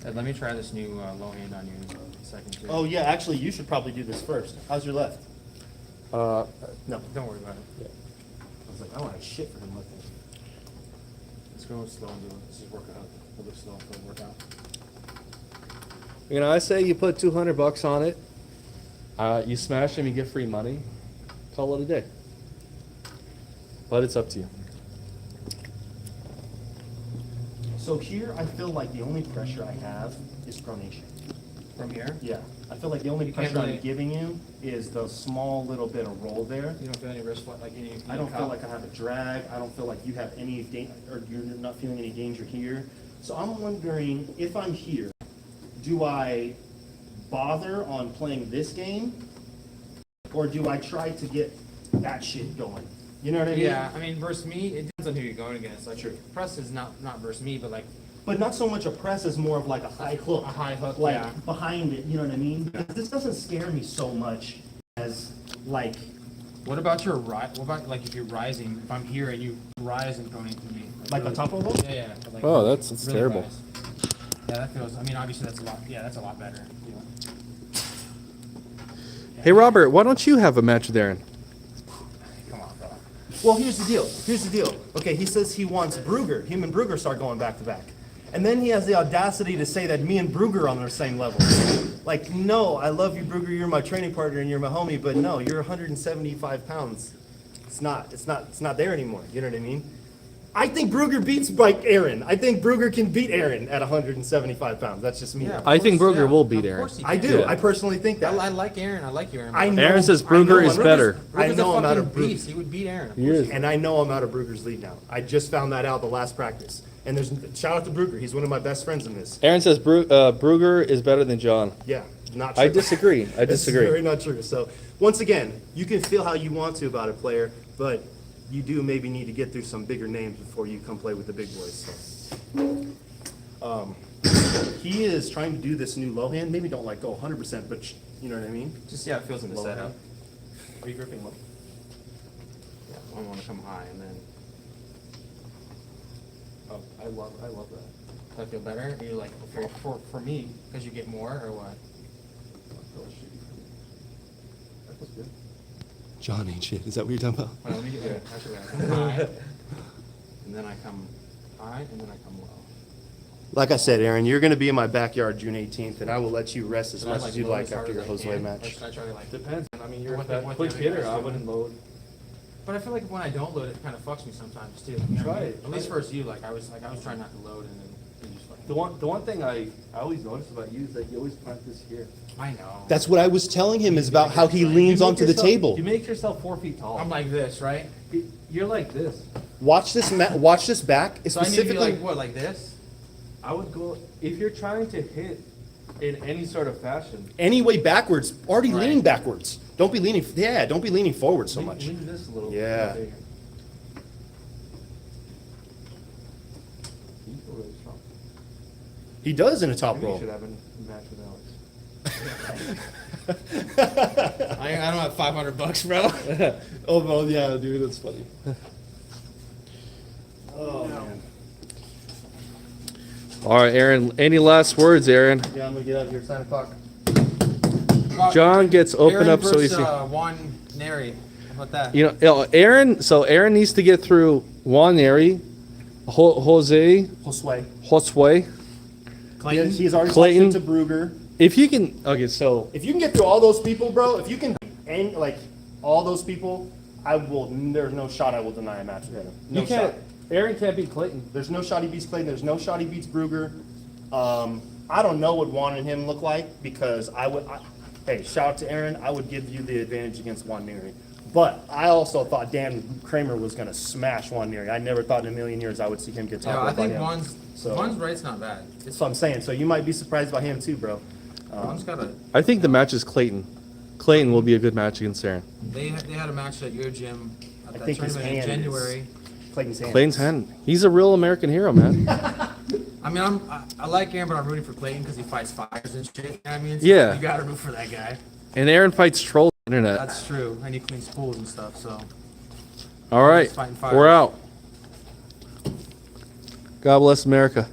Let me try this new low hand on you in a second. Too. Oh yeah, actually, you should probably do this first. How's your left? No, Don't worry about it. I was like, I want to shit for him lifting. Let's go slow and do it. Let's just work it out. A little bit slow for the workout. You know, I say you put $200 on it. You smash him, you get free money. Call it a day. But it's up to you. So here, I feel like the only pressure I have is pronation. From here? Yeah, I feel like the only You can't pressure I'm really- giving you is the small little bit of roll there. You don't feel any wrist flat, like any. I don't feel like I have a drag. I don't feel like you have any or you're not feeling any danger here. So I'm wondering if I'm here, do I bother on playing this game, or do I try to get that shit going? You know what I mean? Yeah, I mean, versus me, it depends on who you're going against. Like, press is not versus me, but like But not so much a press as more of like a high hook. a high hook. Like Yeah. behind it, you know what I mean? This doesn't scare me so much as like What about your What about like if you're rising? If I'm here and you rise and donate to me, Like on top of them? Yeah, yeah. But like, Oh, that's really terrible. rise. Yeah, that feels. I mean, obviously that's a lot. Yeah, that's a lot better. Hey, Robert, why don't you have a match with Aaron? Come on, bro. Well, here's the deal. Here's the deal. Okay, he says he wants Brugger. Him and Brugger start going back to back. And then he has the audacity to say that me and Brugger are on the same level. Like, no, I love you, Brugger. You're my training partner and you're my homie. But no, you're 175 pounds. It's not there anymore. You know what I mean? I think Brugger beats Aaron. I think Brugger can beat Aaron at 175 pounds. That's just me. Yeah, I think of course, Brugger yeah. will beat Of Aaron. course he I can. do. Yeah. I personally think that. I like Aaron. I like you, Aaron. I know. Aaron says I Brugger know is I'm- better. I Brugger's know a I'm out fucking of Brugger. beast. He would beat Aaron. He is. And I know I'm out of Brugger's league now. I just found that out the last practice. And there's shout out to Brugger. He's one of my best friends in this. Aaron says Brugger is better than John. Yeah, not true. I disagree. I It's disagree. very not true. So once again, you can feel how you want to about a player, but you do maybe need to get through some bigger names before you come play with the big boys. So. He is trying to do this new low hand. Maybe don't like go 100%, but you know what I mean. Just see how it feels in the Low setup. hand. Are you gripping low? Yeah, I want to come high and then. Oh, I love that. Does that feel better? Are you like for me because you get more or what? That feels good. John ain't shit. Is that what you're talking about? Well, let me get there. Actually, I come high. And then I come high and then I come low. Like I said, Aaron, you're going to be in my backyard June 18th, and I will let you rest as Should I, much as you'd load like as hard after as your I Jose can? Or match. should I try to like? Depends. I mean, you're One a thing- fat, one quick thing I hitter. guess, I so- wouldn't load. But I feel like when I don't load, it kind of fucks me sometimes too. You know what I Try mean? it. At least versus you, like I was trying not to load and then you just fucking. The one thing I always notice about you is that you always plant this here. I know. That's what I was telling him is about how he You leans make onto the yourself- table. You make yourself 4 feet tall. I'm like this, right? You're like this. Watch this watch this back. So I need to be Specifically, like what, like this? I would go if you're trying to hit in any sort of fashion. any way backwards, already Right. leaning backwards. Don't be leaning, don't be leaning forward so much. Lean this a little. Yeah. bit. You feel really strong. He does in a top Maybe you roll. should have a match with Alex. I don't have $500, bro. Oh, well, yeah, dude, that's funny. Oh, man. All right, Aaron. Any last words, Aaron? Yeah, I'm gonna get out of here, 9 o'clock. John gets open Aaron up so versus, easy. Juan Neri. How about that? You know, Aaron. So Aaron needs to get through Juan Neri, Jose, Josue. Clayton? He's already Clayton. talked to Brugger. If you can, okay. So If you can get through all those people, bro, if you can, and like all those people, I will. There's no shot I will deny a match with him. No You can't. shot. Aaron can't beat Clayton. There's no shot he beats Clayton. There's no shot he beats Brugger. I don't know what Juan and him look like because hey, shout out to Aaron. I would give you the advantage against Juan Neri. But I also thought Dan Kramer was going to smash Juan Neri. I never thought in a million years I would see him get top Yeah, I rope by think him. Juan's right's not bad. That's what I'm saying. So you might be surprised by him too, bro. Juan's got a. I think the match is Clayton. Clayton will be a good match against Aaron. They had a match at your gym at that think his tournament in hand is- January. Clayton's hand. Clayton's hand. He's a real American hero, man. I mean, I like Aaron, but I'm rooting for Clayton because he fights fires and shit. You know what I mean? So Yeah. You gotta root for that guy. And Aaron fights trolls on the internet. That's true. And he cleans pools and stuff, so. All right, He's fighting fires. we're out. God bless America.